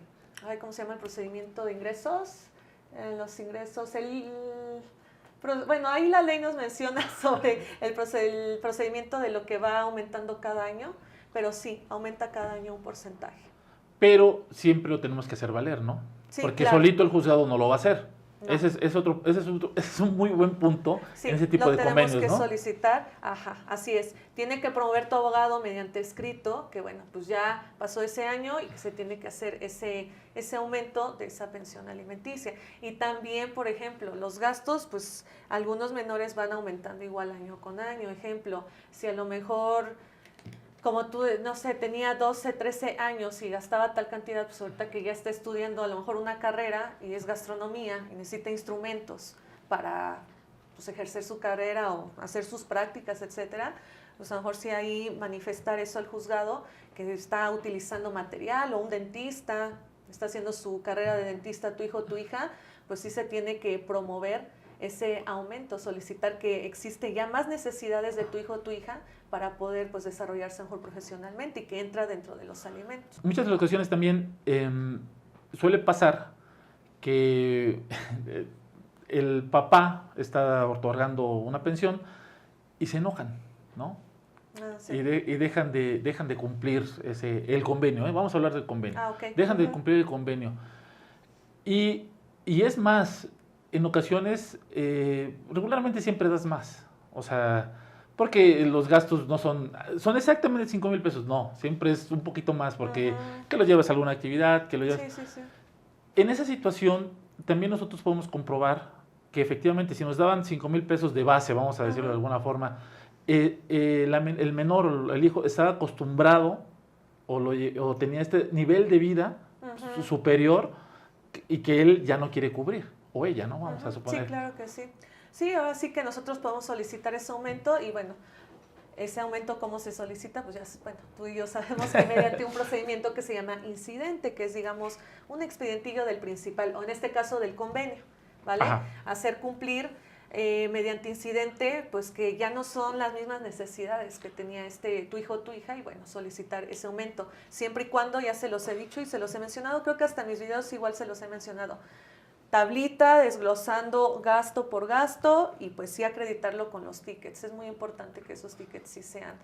¿cómo se llama el procedimiento de ingresos? Los ingresos, ahí la ley nos menciona sobre el procedimiento de lo que va aumentando cada año, pero sí, aumenta cada año un porcentaje. Pero siempre lo tenemos que hacer valer, ¿no? Sí, porque claro, solito el juzgado no lo va a hacer. No. Ese es un muy buen punto en ese tipo de convenios, ¿no? Tenemos que solicitar, así es. Tiene que promover tu abogado mediante escrito, que bueno, pues ya pasó ese año y que se tiene que hacer ese aumento de esa pensión alimenticia. Y también, por ejemplo, los gastos, pues algunos menores van aumentando igual año con año. Ejemplo, si a lo mejor, como tú, no sé, tenía 12, 13 años y gastaba tal cantidad, pues ahorita que ya está estudiando a lo mejor una carrera y es gastronomía y necesita instrumentos para pues, ejercer su carrera o hacer sus prácticas, etcétera, pues a lo mejor sí ahí manifestar eso al juzgado, que está utilizando material, o un dentista, está haciendo su carrera de dentista tu hijo o tu hija, pues sí se tiene que promover ese aumento, solicitar que existe ya más necesidades de tu hijo o tu hija para poder pues desarrollarse mejor profesionalmente y que entra dentro de los alimentos. Muchas de las ocasiones también suele pasar que el papá está otorgando una pensión y se enojan, ¿no? Sí. Y dejan de cumplir el convenio, ¿eh? Vamos a hablar del convenio. Okay. Dejan de cumplir el convenio. Y es más, en ocasiones, regularmente siempre das más. O sea, porque los gastos no son exactamente 5,000 pesos. No, siempre es un poquito más porque que lo llevas a alguna actividad, que lo llevas... Sí. En esa situación, también nosotros podemos comprobar que efectivamente si nos daban 5,000 pesos de base, vamos a decirlo de alguna forma, el menor o el hijo estaba acostumbrado o tenía este nivel de vida superior y que él ya no quiere cubrir. O ella, ¿no? Vamos a suponer. Sí, claro que sí. Sí, ahora sí que nosotros podemos solicitar ese aumento y bueno, ese aumento ¿cómo se solicita? Pues ya, bueno, tú y yo sabemos que mediante un procedimiento que se llama incidente, que es, digamos, un expedientillo del principal, o en este caso del convenio, ¿vale? Hacer cumplir mediante incidente, pues que ya no son las mismas necesidades que tenía tu hijo o tu hija y bueno, solicitar ese aumento. Siempre y cuando, ya se los he dicho y se los he mencionado, creo que hasta en mis videos igual se los he mencionado, tablita desglosando gasto por gasto y pues sí acreditarlo con los tickets. Es muy importante que esos tickets sí sean,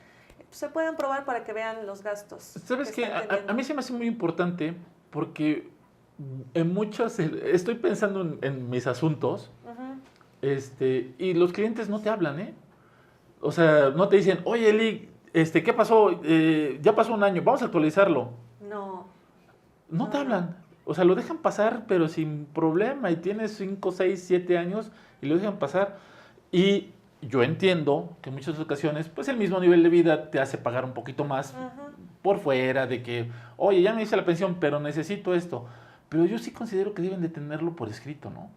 se puedan probar para que vean los gastos. ¿Sabes qué? A mí se me hace muy importante porque en muchas, estoy pensando en mis asuntos y los clientes no te hablan, ¿eh? O sea, no te dicen, oye Eli, ¿qué pasó? Ya pasó un año, vamos a actualizarlo. No te hablan. O sea, lo dejan pasar, pero sin problema, y tienes 5, 6, 7 años y lo dejan pasar. Y yo entiendo que en muchas ocasiones, pues el mismo nivel de vida te hace pagar un poquito más por fuera de que, oye, ya me hice la pensión, pero necesito esto. Pero yo sí considero que deben de tenerlo por escrito, ¿no?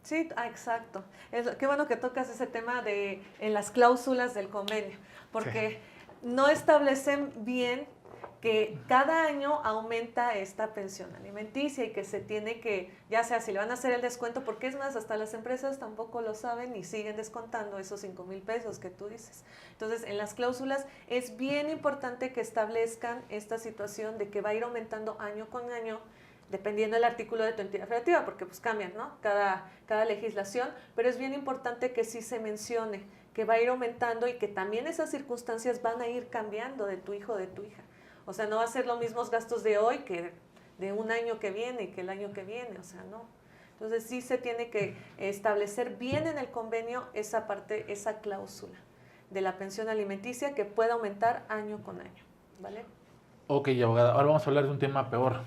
Sí, exacto. Qué bueno que tocas ese tema en las cláusulas del convenio, porque no establecen bien que cada año aumenta esta pensión alimenticia y que se tiene que, ya sea si le van a hacer el descuento, porque es más, hasta las empresas tampoco lo saben y siguen descontando esos 5,000 pesos que tú dices. Entonces, en las cláusulas es bien importante que establezcan esta situación de que va a ir aumentando año con año, dependiendo del artículo de tu entidad federativa, porque pues cambian, ¿no? Cada legislación, pero es bien importante que sí se mencione que va a ir aumentando y que también esas circunstancias van a ir cambiando de tu hijo o de tu hija. O sea, no va a ser los mismos gastos de hoy que de un año que viene y que el año que viene, o sea, no. Entonces sí se tiene que establecer bien en el convenio esa parte, esa cláusula de la pensión alimenticia que pueda aumentar año con año, ¿vale? Ok, abogada, ahora vamos a hablar de un tema peor.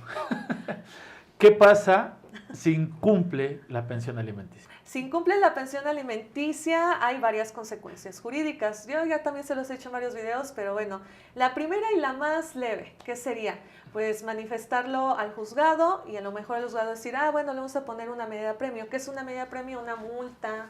¿Qué pasa si incumple la pensión alimenticia? Si incumple la pensión alimenticia, hay varias consecuencias jurídicas. Yo ya también se los he hecho en varios videos, pero bueno, la primera y la más leve, ¿qué sería? Pues manifestarlo al juzgado y a lo mejor el juzgado decir, bueno, le vamos a poner una medida de premio. ¿Qué es una medida de premio? Una multa,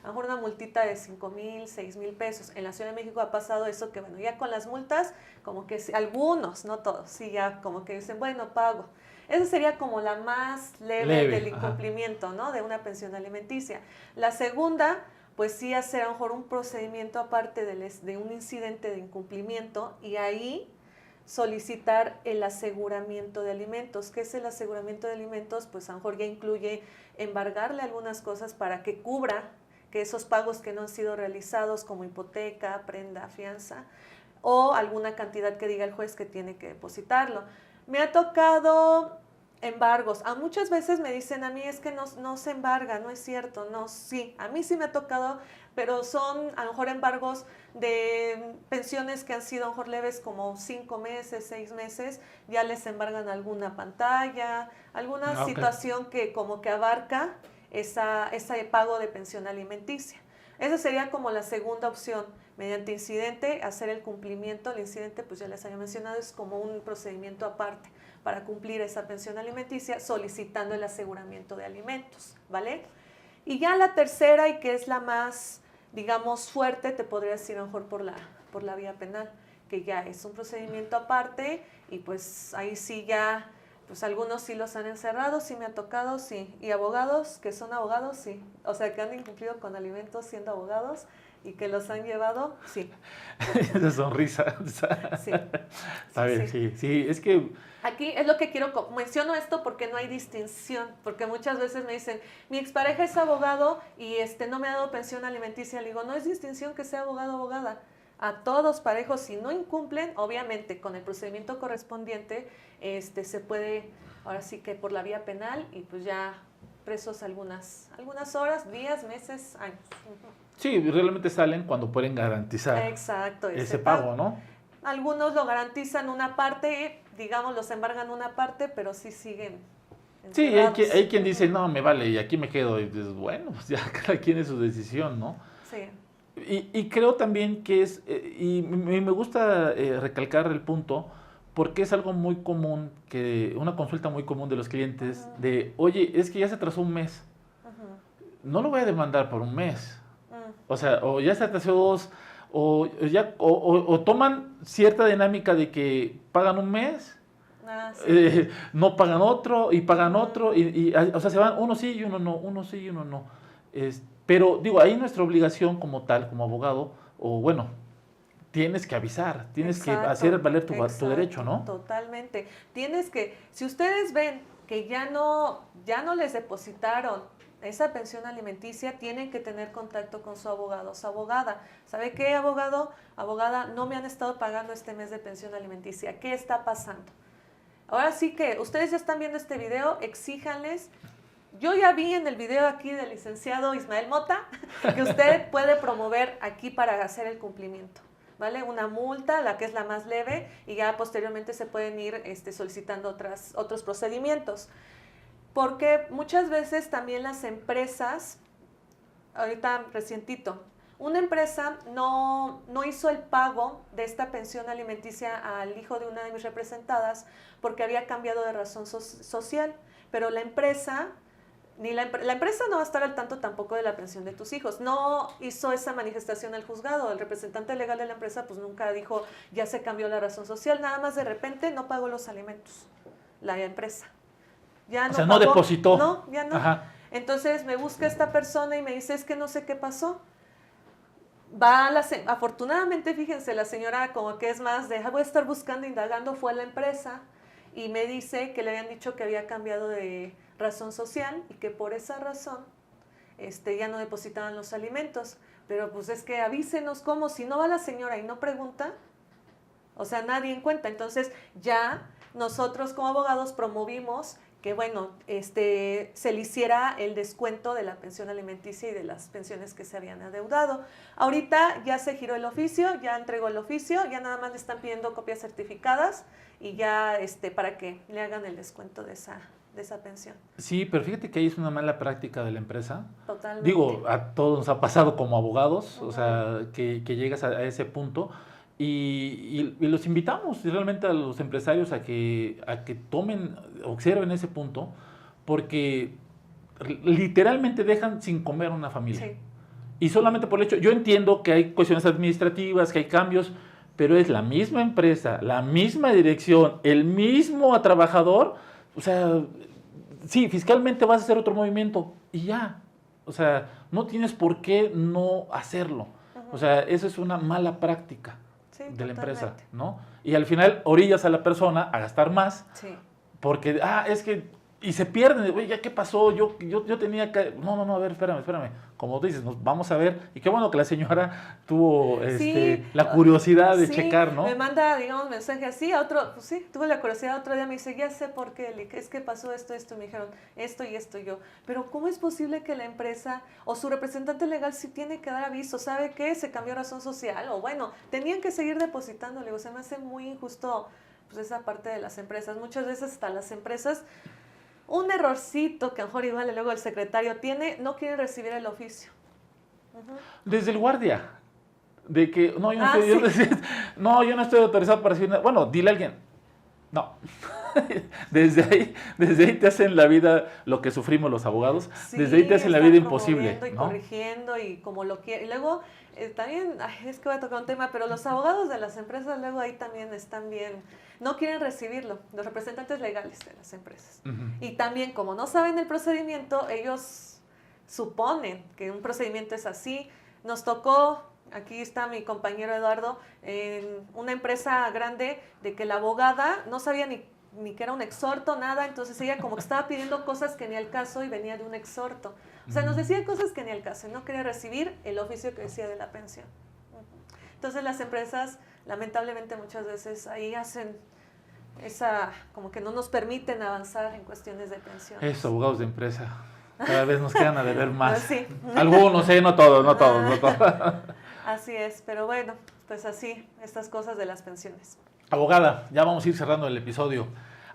a lo mejor una multita de 5,000, 6,000 pesos. En la Ciudad de México ha pasado eso que, bueno, ya con las multas, como que algunos, no todos, sí, ya como que dicen, bueno, pago. Esa sería como la más leve del incumplimiento, ¿no? De una pensión alimenticia. La segunda, pues sí hacer a lo mejor un procedimiento aparte de un incidente de incumplimiento y ahí solicitar el aseguramiento de alimentos. ¿Qué es el aseguramiento de alimentos? Pues a lo mejor ya incluye embargarle algunas cosas para que cubra que esos pagos que no han sido realizados como hipoteca, prenda, fianza o alguna cantidad que diga el juez que tiene que depositarlo. Me ha tocado embargos. Muchas veces me dicen a mí es que no se embarga, no es cierto, no, sí, a mí sí me ha tocado, pero son a lo mejor embargos de pensiones que han sido a lo mejor leves como 5 meses, 6 meses, ya les embargan alguna pantalla, alguna situación que como que abarca ese pago de pensión alimenticia. Esa sería como la segunda opción. Mediante incidente, hacer el cumplimiento. El incidente, pues ya les había mencionado, es como un procedimiento aparte para cumplir esa pensión alimenticia, solicitando el aseguramiento de alimentos, ¿vale? Y ya la tercera, y que es la más, digamos, fuerte, te podría decir a lo mejor por la vía penal, que ya es un procedimiento aparte, y pues ahí sí ya, pues algunos sí los han encerrado, sí me ha tocado, sí. Y abogados, que son abogados, sí. O sea, que han incumplido con alimentos siendo abogados, y que los han llevado, sí. Esa sonrisa. Sí. Está bien, sí, es que... Aquí es lo que menciono esto porque no hay distinción, porque muchas veces me dicen, mi expareja es abogado y no me ha dado pensión alimenticia. Le digo, no es distinción que sea abogado o abogada. A todos parejos, si no incumplen, obviamente con el procedimiento correspondiente, se puede, ahora sí que por la vía penal y pues ya presos algunas horas, días, meses, años. Sí, realmente salen cuando pueden garantizar ese pago, ¿no? Algunos lo garantizan una parte, digamos, los embargan una parte, pero sí siguen encerrados. Sí, hay quien dice, no, me vale, y aquí me quedo. Y dices, bueno, pues ya cada quien es su decisión, ¿no? Sí. Y creo también que y me gusta recalcar el punto, porque es algo muy común, una consulta muy común de los clientes, de, oye, es que ya se atrasó un mes. No lo voy a demandar por un mes. O sea, o ya se atrasó 2, o toman cierta dinámica de que pagan un mes, no pagan otro, y pagan otro, o sea, se van, uno sí y uno no, uno sí y uno no. Pero digo, ahí nuestra obligación como tal, como abogado, o bueno, tienes que avisar, tienes que hacer valer tu derecho, ¿no? Totalmente. Si ustedes ven que ya no les depositaron esa pensión alimenticia, tienen que tener contacto con su abogado, su abogada. ¿Sabe qué, abogado? Abogada, no me han estado pagando este mes de pensión alimenticia. ¿Qué está pasando? Ahora sí que ustedes ya están viendo este video, exíjanles. Yo ya vi en el video aquí del licenciado Ismael Mota que usted puede promover aquí para hacer el cumplimiento, ¿vale? Una multa, la que es la más leve, y ya posteriormente se pueden ir solicitando otros procedimientos. Porque muchas veces también las empresas, ahorita recientito, una empresa no hizo el pago de esta pensión alimenticia al hijo de una de mis representadas porque había cambiado de razón social, pero la empresa ni la empresa no va a estar al tanto tampoco de la pensión de tus hijos. No hizo esa manifestación al juzgado. El representante legal de la empresa pues nunca dijo, ya se cambió la razón social, nada más de repente no pagó los alimentos, la empresa. Ya O no sea, pagó, no depositó. No, ya no. Ajá. Entonces me busca esta persona y me dice, es que no sé qué pasó. Afortunadamente, fíjense, la señora como que es más de, voy a estar buscando, indagando, fue a la empresa y me dice que le habían dicho que había cambiado de razón social y que por esa razón ya no depositaban los alimentos. Pero pues es que avísenos cómo, si no va la señora y no pregunta, o sea, nadie en cuenta. Entonces ya nosotros como abogados promovimos que, bueno, se le hiciera el descuento de la pensión alimenticia y de las pensiones que se habían adeudado. Ahorita ya se giró el oficio, ya entregó el oficio, ya nada más le están pidiendo copias certificadas y ya para que le hagan el descuento de esa pensión. Sí, pero fíjate que ahí es una mala práctica de la empresa. Totalmente. Digo, a todos nos ha pasado como abogados, Uh-huh. O sea, que llegas a ese punto y los invitamos realmente a los empresarios a que observen ese punto, porque literalmente dejan sin comer a una familia. Sí. Y solamente por el hecho, yo entiendo que hay cuestiones administrativas, que hay cambios, pero es la misma empresa, la misma dirección, el mismo trabajador, o sea, sí, fiscalmente vas a hacer otro movimiento y ya. O sea, no tienes por qué no hacerlo. Uh-huh. O sea, eso es una mala práctica de la empresa, totalmente. ¿no? Y al final orillas a la persona a gastar más Sí. porque, es que, y se pierden, oye, ¿ya qué pasó? Yo tenía que, no, a ver, espérame. Como tú dices, vamos a ver, y qué bueno que la señora tuvo Sí, la curiosidad de sí, checar, ¿no? me manda, digamos, mensaje así a otro, pues sí, tuve la curiosidad, otro día me dice, ya sé por qué, es que pasó esto, y me dijeron esto y esto, y yo, pero ¿cómo es posible que la empresa o su representante legal sí tiene que dar aviso? ¿Sabe qué? Se cambió razón social, o bueno, tenían que seguir depositando, le digo, se me hace muy injusto pues esa parte de las empresas, muchas veces hasta las empresas, un errorcito que a lo mejor igual luego el secretario tiene, no quiere recibir el oficio. Uh-huh. Desde el guardia, de que, no, yo no, sí. yo no estoy autorizado para recibir nada. Bueno, dile a alguien, no. Desde ahí te hacen la vida lo que sufrimos los abogados, Sí, desde ahí te hacen la vida imposible, y ¿no? corrigiendo y como lo quiere. Y luego también, es que voy a tocar un tema, pero los abogados de las empresas luego ahí también están bien, no quieren recibirlo, los representantes legales de las empresas. Uh-huh. Y también como no saben el procedimiento, ellos suponen que un procedimiento es así. Nos tocó, aquí está mi compañero Eduardo, en una empresa grande, de que la abogada no sabía ni que era un exhorto, nada, entonces ella como que estaba pidiendo cosas que ni al caso y venía de un exhorto. O sea, nos decía cosas que ni al caso y no quería recibir el oficio que decía de la pensión. Entonces las empresas, lamentablemente muchas veces ahí hacen como que no nos permiten avanzar en cuestiones de pensión. Eso, abogados de empresa, cada vez nos quedan a deber más. Sí. Algunos, no todos. Así es, pero bueno, pues así, estas cosas de las pensiones. Abogada, ya vamos a ir cerrando el episodio.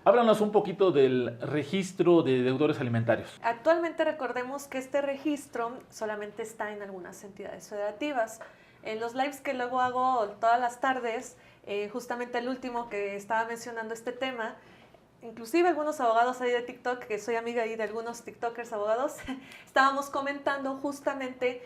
Háblanos un poquito del registro de deudores alimentarios. Actualmente recordemos que este registro solamente está en algunas entidades federativas. En los lives que luego hago todas las tardes, justamente el último que estaba mencionando este tema, inclusive algunos abogados ahí de TikTok, que soy amiga ahí de algunos TikTokers abogados, estábamos comentando justamente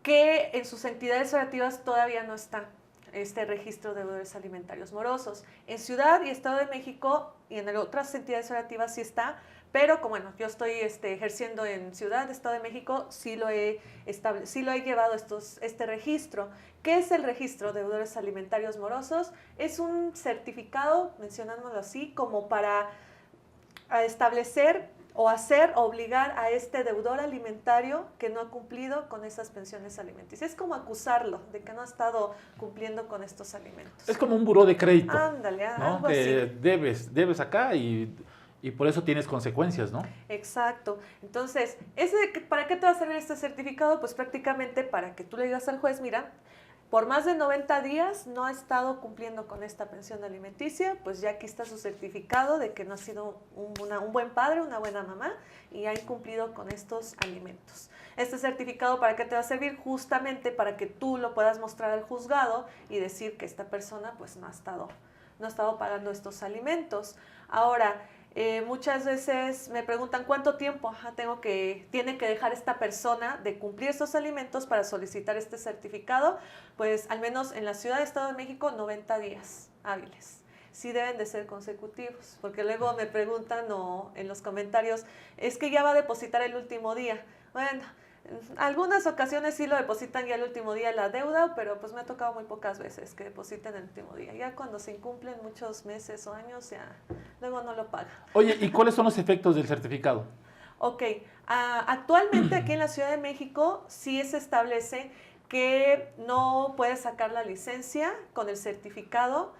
que en sus entidades federativas todavía no está este registro de deudores alimentarios morosos. En Ciudad y Estado de México y en otras entidades federativas sí está, pero como bueno, yo estoy ejerciendo en Ciudad, Estado de México, sí lo he llevado este registro. ¿Qué es el registro de deudores alimentarios morosos? Es un certificado, mencionándolo así, como para establecer o obligar a este deudor alimentario que no ha cumplido con esas pensiones alimenticias. Es como acusarlo de que no ha estado cumpliendo con estos alimentos. Es como un buró de crédito. Ándale, ¿no? algo Que así. debes acá y por eso tienes consecuencias, ¿no? Exacto. Entonces, ¿para qué te va a servir este certificado? Pues prácticamente para que tú le digas al juez, mira, por más de 90 días no ha estado cumpliendo con esta pensión alimenticia, pues ya aquí está su certificado de que no ha sido un buen padre, una buena mamá y ha incumplido con estos alimentos. Este certificado, ¿para qué te va a servir? Justamente para que tú lo puedas mostrar al juzgado y decir que esta persona pues no ha estado pagando estos alimentos. Ahora, Muchas veces me preguntan cuánto tiempo tiene que dejar esta persona de cumplir estos alimentos para solicitar este certificado. Pues al menos en la Ciudad de Estado de México, 90 días hábiles. Sí deben de ser consecutivos, porque luego me preguntan en los comentarios, es que ya va a depositar el último día. Bueno, algunas ocasiones sí lo depositan ya el último día la deuda, pero pues me ha tocado muy pocas veces que depositen el último día. Ya cuando se incumplen muchos meses o años, ya luego no lo pagan. Oye, ¿y cuáles son los efectos del certificado? Ok, actualmente aquí en la Ciudad de México sí se establece que no puedes sacar la licencia con el certificado.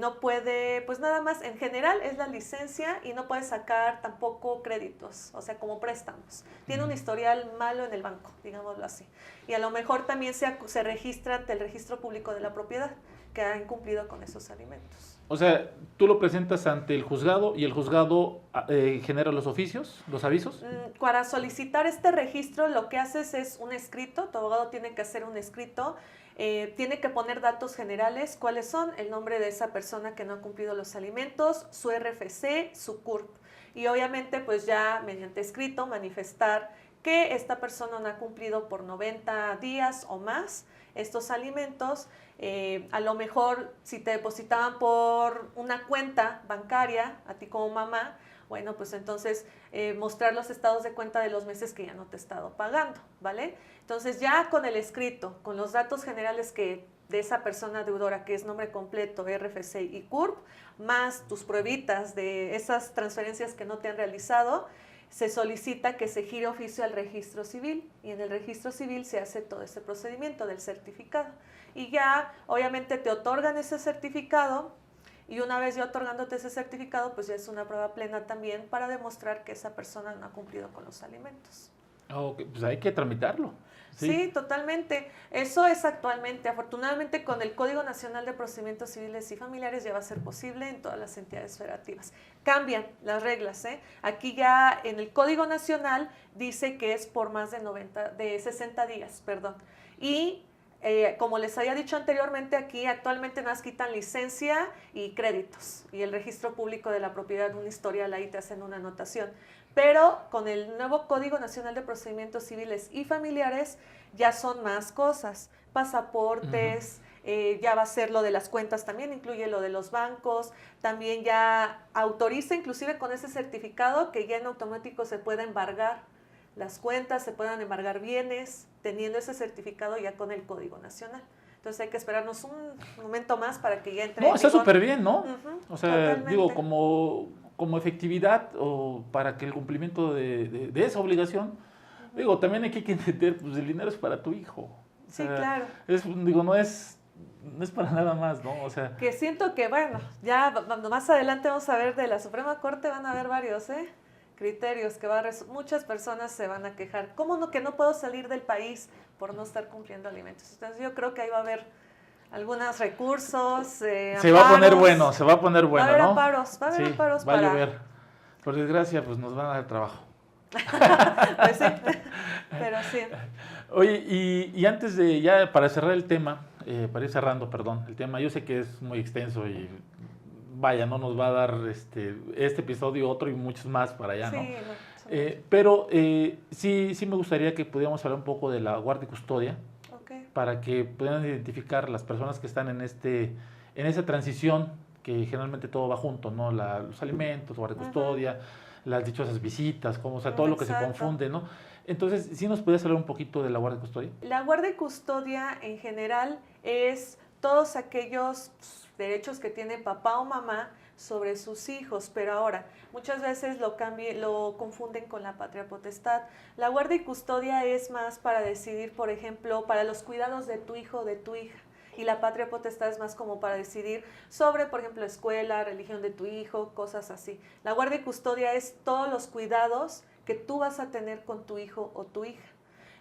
No puede, pues nada más, en general es la licencia y no puede sacar tampoco créditos, o sea, como préstamos. Tiene un historial malo en el banco, digámoslo así. Y a lo mejor también se registra ante el registro público de la propiedad, que ha incumplido con esos alimentos. O sea, tú lo presentas ante el juzgado y el juzgado genera los oficios, los avisos. Para solicitar este registro, lo que haces es un escrito, tu abogado tiene que hacer un escrito, tiene que poner datos generales, cuáles son, el nombre de esa persona que no ha cumplido los alimentos, su RFC, su CURP. Y obviamente, pues ya mediante escrito, manifestar que esta persona no ha cumplido por 90 días o más estos alimentos. A lo mejor si te depositaban por una cuenta bancaria, a ti como mamá, bueno, pues entonces mostrar los estados de cuenta de los meses que ya no te he estado pagando, ¿vale? Entonces ya con el escrito, con los datos generales de esa persona deudora, que es nombre completo, RFC y CURP, más tus pruebitas de esas transferencias que no te han realizado, se solicita que se gire oficio al registro civil y en el registro civil se hace todo ese procedimiento del certificado. Y ya obviamente te otorgan ese certificado y una vez ya otorgándote ese certificado, pues ya es una prueba plena también para demostrar que esa persona no ha cumplido con los alimentos. Okay, pues hay que tramitarlo. Sí, totalmente. Eso es actualmente. Afortunadamente con el Código Nacional de Procedimientos Civiles y Familiares ya va a ser posible en todas las entidades federativas. Cambian las reglas, ¿eh? Aquí ya en el Código Nacional dice que es por más de 60 días, perdón. Y como les había dicho anteriormente, aquí actualmente nos quitan licencia y créditos. Y el registro público de la propiedad, un historial, ahí te hacen una anotación. Pero con el nuevo Código Nacional de Procedimientos Civiles y Familiares ya son más cosas, pasaportes, ya va a ser lo de las cuentas, también incluye lo de los bancos, también ya autoriza inclusive con ese certificado que ya en automático se pueda embargar las cuentas, se puedan embargar bienes, teniendo ese certificado ya con el Código Nacional. Entonces hay que esperarnos un momento más para que ya entre. No, está súper bien, ¿no? O sea, Totalmente. digo, como efectividad o para que el cumplimiento de esa obligación, digo, también hay que entender, pues el dinero es para tu hijo. O Sí, sea, claro. Digo, no es para nada más, ¿no? O sea, Que siento que, bueno, ya más adelante vamos a ver de la Suprema Corte, van a haber varios criterios que muchas personas se van a quejar. ¿Cómo no que no puedo salir del país por no estar cumpliendo alimentos? Entonces yo creo que ahí va a haber algunos recursos, se va a poner bueno, va a haber ¿no? amparos, va a haber amparos va a llover. Por desgracia, pues nos van a dar trabajo. Pues sí, pero sí. Oye, y antes de ya para cerrar el tema, para ir cerrando, perdón, el tema, yo sé que es muy extenso y vaya, no nos va a dar este episodio, otro y muchos más para allá, ¿no? Sí, pero sí me gustaría que pudiéramos hablar un poco de la guardia y custodia, para que puedan identificar las personas que están en esa transición, que generalmente todo va junto, ¿no? Los alimentos, guardia y custodia, las dichosas visitas, o sea, todo lo que se confunde, ¿no? Entonces, ¿sí nos puedes hablar un poquito de la guardia y custodia? La guardia y custodia en general es todos aquellos derechos que tiene papá o mamá sobre sus hijos, pero ahora muchas veces lo confunden con la patria potestad. La guardia y custodia es más para decidir, por ejemplo, para los cuidados de tu hijo o de tu hija. Y la patria potestad es más como para decidir sobre, por ejemplo, escuela, religión de tu hijo, cosas así. La guardia y custodia es todos los cuidados que tú vas a tener con tu hijo o tu hija.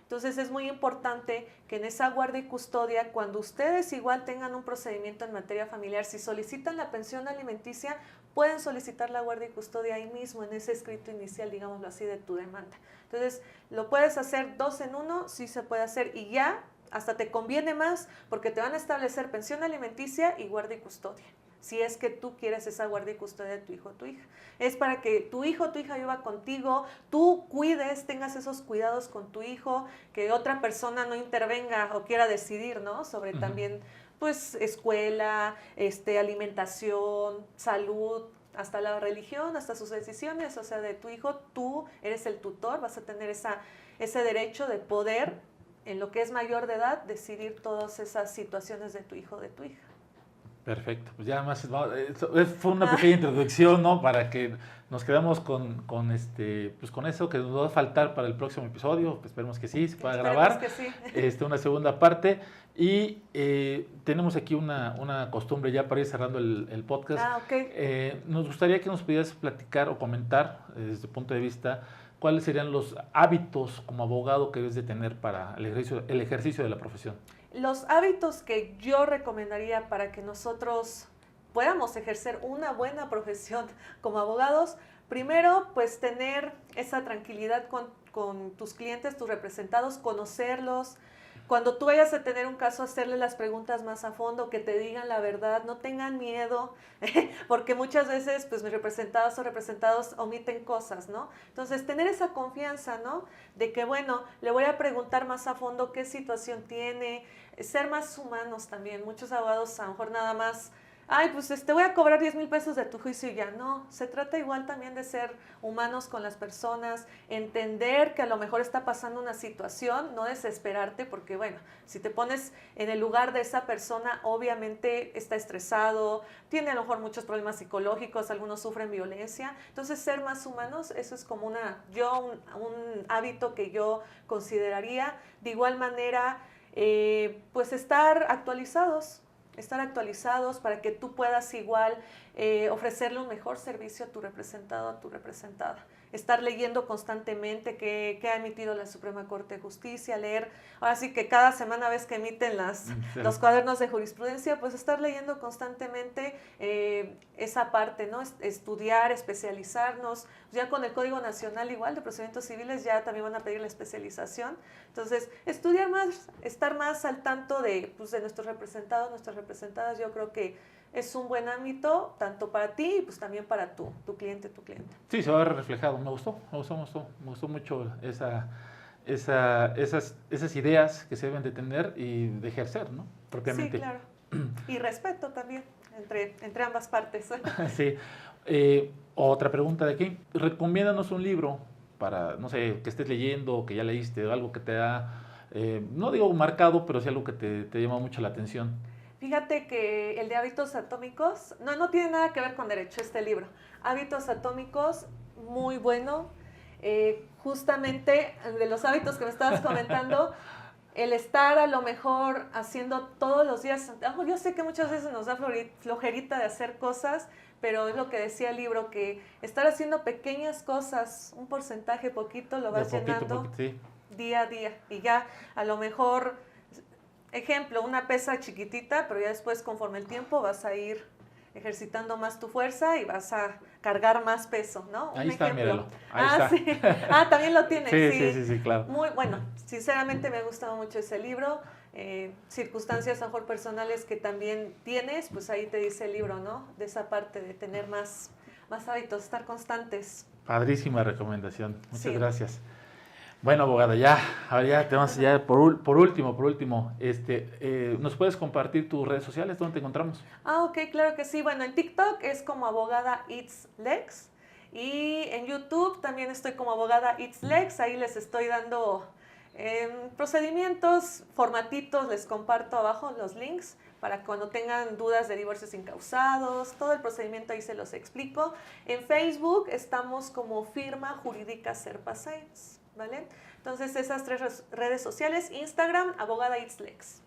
Entonces es muy importante que en esa guardia y custodia, cuando ustedes igual tengan un procedimiento en materia familiar, si solicitan la pensión alimenticia, pueden solicitar la guardia y custodia ahí mismo, en ese escrito inicial, digámoslo así, de tu demanda. Entonces, lo puedes hacer 2 en 1, sí se puede hacer, y ya hasta te conviene más porque te van a establecer pensión alimenticia y guardia y custodia. si es que tú quieres esa guardia y custodia de tu hijo o tu hija. Es para que tu hijo o tu hija viva contigo, tú cuides, tengas esos cuidados con tu hijo, que otra persona no intervenga o quiera decidir, ¿no? Sobre también, pues, escuela, alimentación, salud, hasta la religión, hasta sus decisiones, o sea, de tu hijo, tú eres el tutor, vas a tener ese derecho de poder, en lo que es mayor de edad, decidir todas esas situaciones de tu hijo o de tu hija. Perfecto, pues ya más fue una pequeña introducción, ¿no? Para que nos quedamos pues con eso que nos va a faltar para el próximo episodio. Esperemos que sí, se pueda grabar. Que sí. Una segunda parte. Y tenemos aquí una costumbre ya para ir cerrando el podcast. Ok. Nos gustaría que nos pudieras platicar o comentar desde tu punto de vista cuáles serían los hábitos como abogado que debes de tener para el ejercicio de la profesión. Los hábitos que yo recomendaría para que nosotros podamos ejercer una buena profesión como abogados, primero, pues tener esa tranquilidad con tus clientes, tus representados, conocerlos. Cuando tú vayas a tener un caso, hacerle las preguntas más a fondo, que te digan la verdad, no tengan miedo, porque muchas veces pues mis representados o representados omiten cosas, ¿no? Entonces, tener esa confianza, ¿no? De que, bueno, le voy a preguntar más a fondo qué situación tiene, ser más humanos también. Muchos abogados a lo mejor nada más, ay, pues voy a cobrar 10,000 pesos de tu juicio y ya. No, se trata igual también de ser humanos con las personas, entender que a lo mejor está pasando una situación, no desesperarte, porque bueno, si te pones en el lugar de esa persona, obviamente está estresado, tiene a lo mejor muchos problemas psicológicos, algunos sufren violencia. Entonces, ser más humanos, eso es como un hábito que yo consideraría. De igual manera, pues estar actualizados para que tú puedas igual ofrecerle un mejor servicio a tu representado, a tu representada. Estar leyendo constantemente qué ha emitido la Suprema Corte de Justicia, leer, ahora sí que cada semana ves que emiten los cuadernos de jurisprudencia, pues estar leyendo constantemente esa parte, ¿no? Estudiar, especializarnos. Ya con el Código Nacional igual de Procedimientos Civiles ya también van a pedir la especialización. Entonces, estudiar más, estar más al tanto de nuestros representados, nuestras representadas, yo creo que es un buen ámbito, tanto para ti y pues también para tu cliente, tu cliente. Sí, se va a ver reflejado. Me gustó mucho esas ideas que se deben de tener y de ejercer, ¿no? Propiamente. Sí, claro. Y respeto también entre ambas partes. Sí. Otra pregunta de aquí. Recomiéndanos un libro para, no sé, que estés leyendo o que ya leíste, o algo que te ha, no digo marcado, pero sí algo que te llama mucho la atención. Fíjate que el de Hábitos Atómicos, no tiene nada que ver con derecho este libro. Hábitos Atómicos, muy bueno. Justamente de los hábitos que me estabas comentando, el estar a lo mejor haciendo todos los días, yo sé que muchas veces nos da flojerita de hacer cosas, pero es lo que decía el libro, que estar haciendo pequeñas cosas, un porcentaje poquito, lo vas llenando sí. Día a día. Y ya a lo mejor, ejemplo, una pesa chiquitita, pero ya después conforme el tiempo vas a ir ejercitando más tu fuerza y vas a cargar más peso, ¿no? Ahí está, míralo. Ahí está. Sí. También lo tienes. Sí, claro. Muy bueno, sinceramente me ha gustado mucho ese libro. Circunstancias a lo mejor personales que también tienes, pues ahí te dice el libro, ¿no? De esa parte de tener más hábitos, estar constantes. Padrísima recomendación. Muchas gracias. Bueno, abogada, ya tenemos por último, ¿nos puedes compartir tus redes sociales? ¿Dónde te encontramos? Ok, claro que sí. Bueno, en TikTok es como abogada It's Lex y en YouTube también estoy como abogada It's Lex. Ahí les estoy dando procedimientos, formatitos, les comparto abajo los links para cuando tengan dudas de divorcios incausados, todo el procedimiento ahí se los explico. En Facebook estamos como Firma Jurídica Serpa Sáenz. ¿Vale? Entonces, esas 3 redes sociales, Instagram, abogada It's Lex.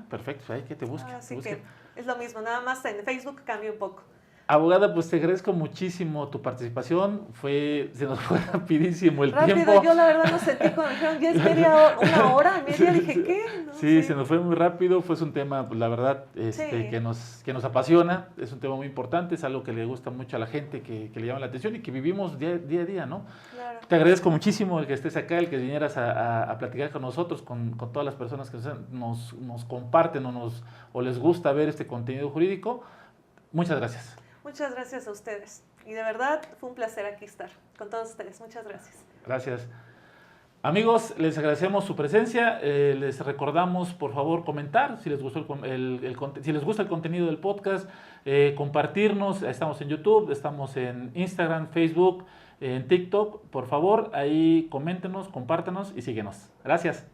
Perfecto, ahí que te busque. Así que es lo mismo, nada más en Facebook cambia un poco. Abogada, pues te agradezco muchísimo tu participación, se nos fue rapidísimo el tiempo. Rápido, yo la verdad no sentí cuando me dijeron, ya es una hora, media, dije, ¿qué? No sé. Se nos fue muy rápido, fue un tema, pues la verdad, que nos apasiona, es un tema muy importante, es algo que le gusta mucho a la gente, que le llama la atención y que vivimos día a día, ¿no? Claro. Te agradezco muchísimo el que estés acá, el que vinieras a platicar con nosotros, con todas las personas que nos comparten o les gusta ver este contenido jurídico. Muchas gracias. Muchas gracias a ustedes. Y de verdad fue un placer aquí estar con todos ustedes. Muchas gracias. Gracias. Amigos, les agradecemos su presencia. Les recordamos, por favor, comentar si les gustó si les gusta el contenido del podcast, compartirnos. Estamos en YouTube, estamos en Instagram, Facebook, en TikTok. Por favor, ahí coméntenos, compártanos y síguenos. Gracias.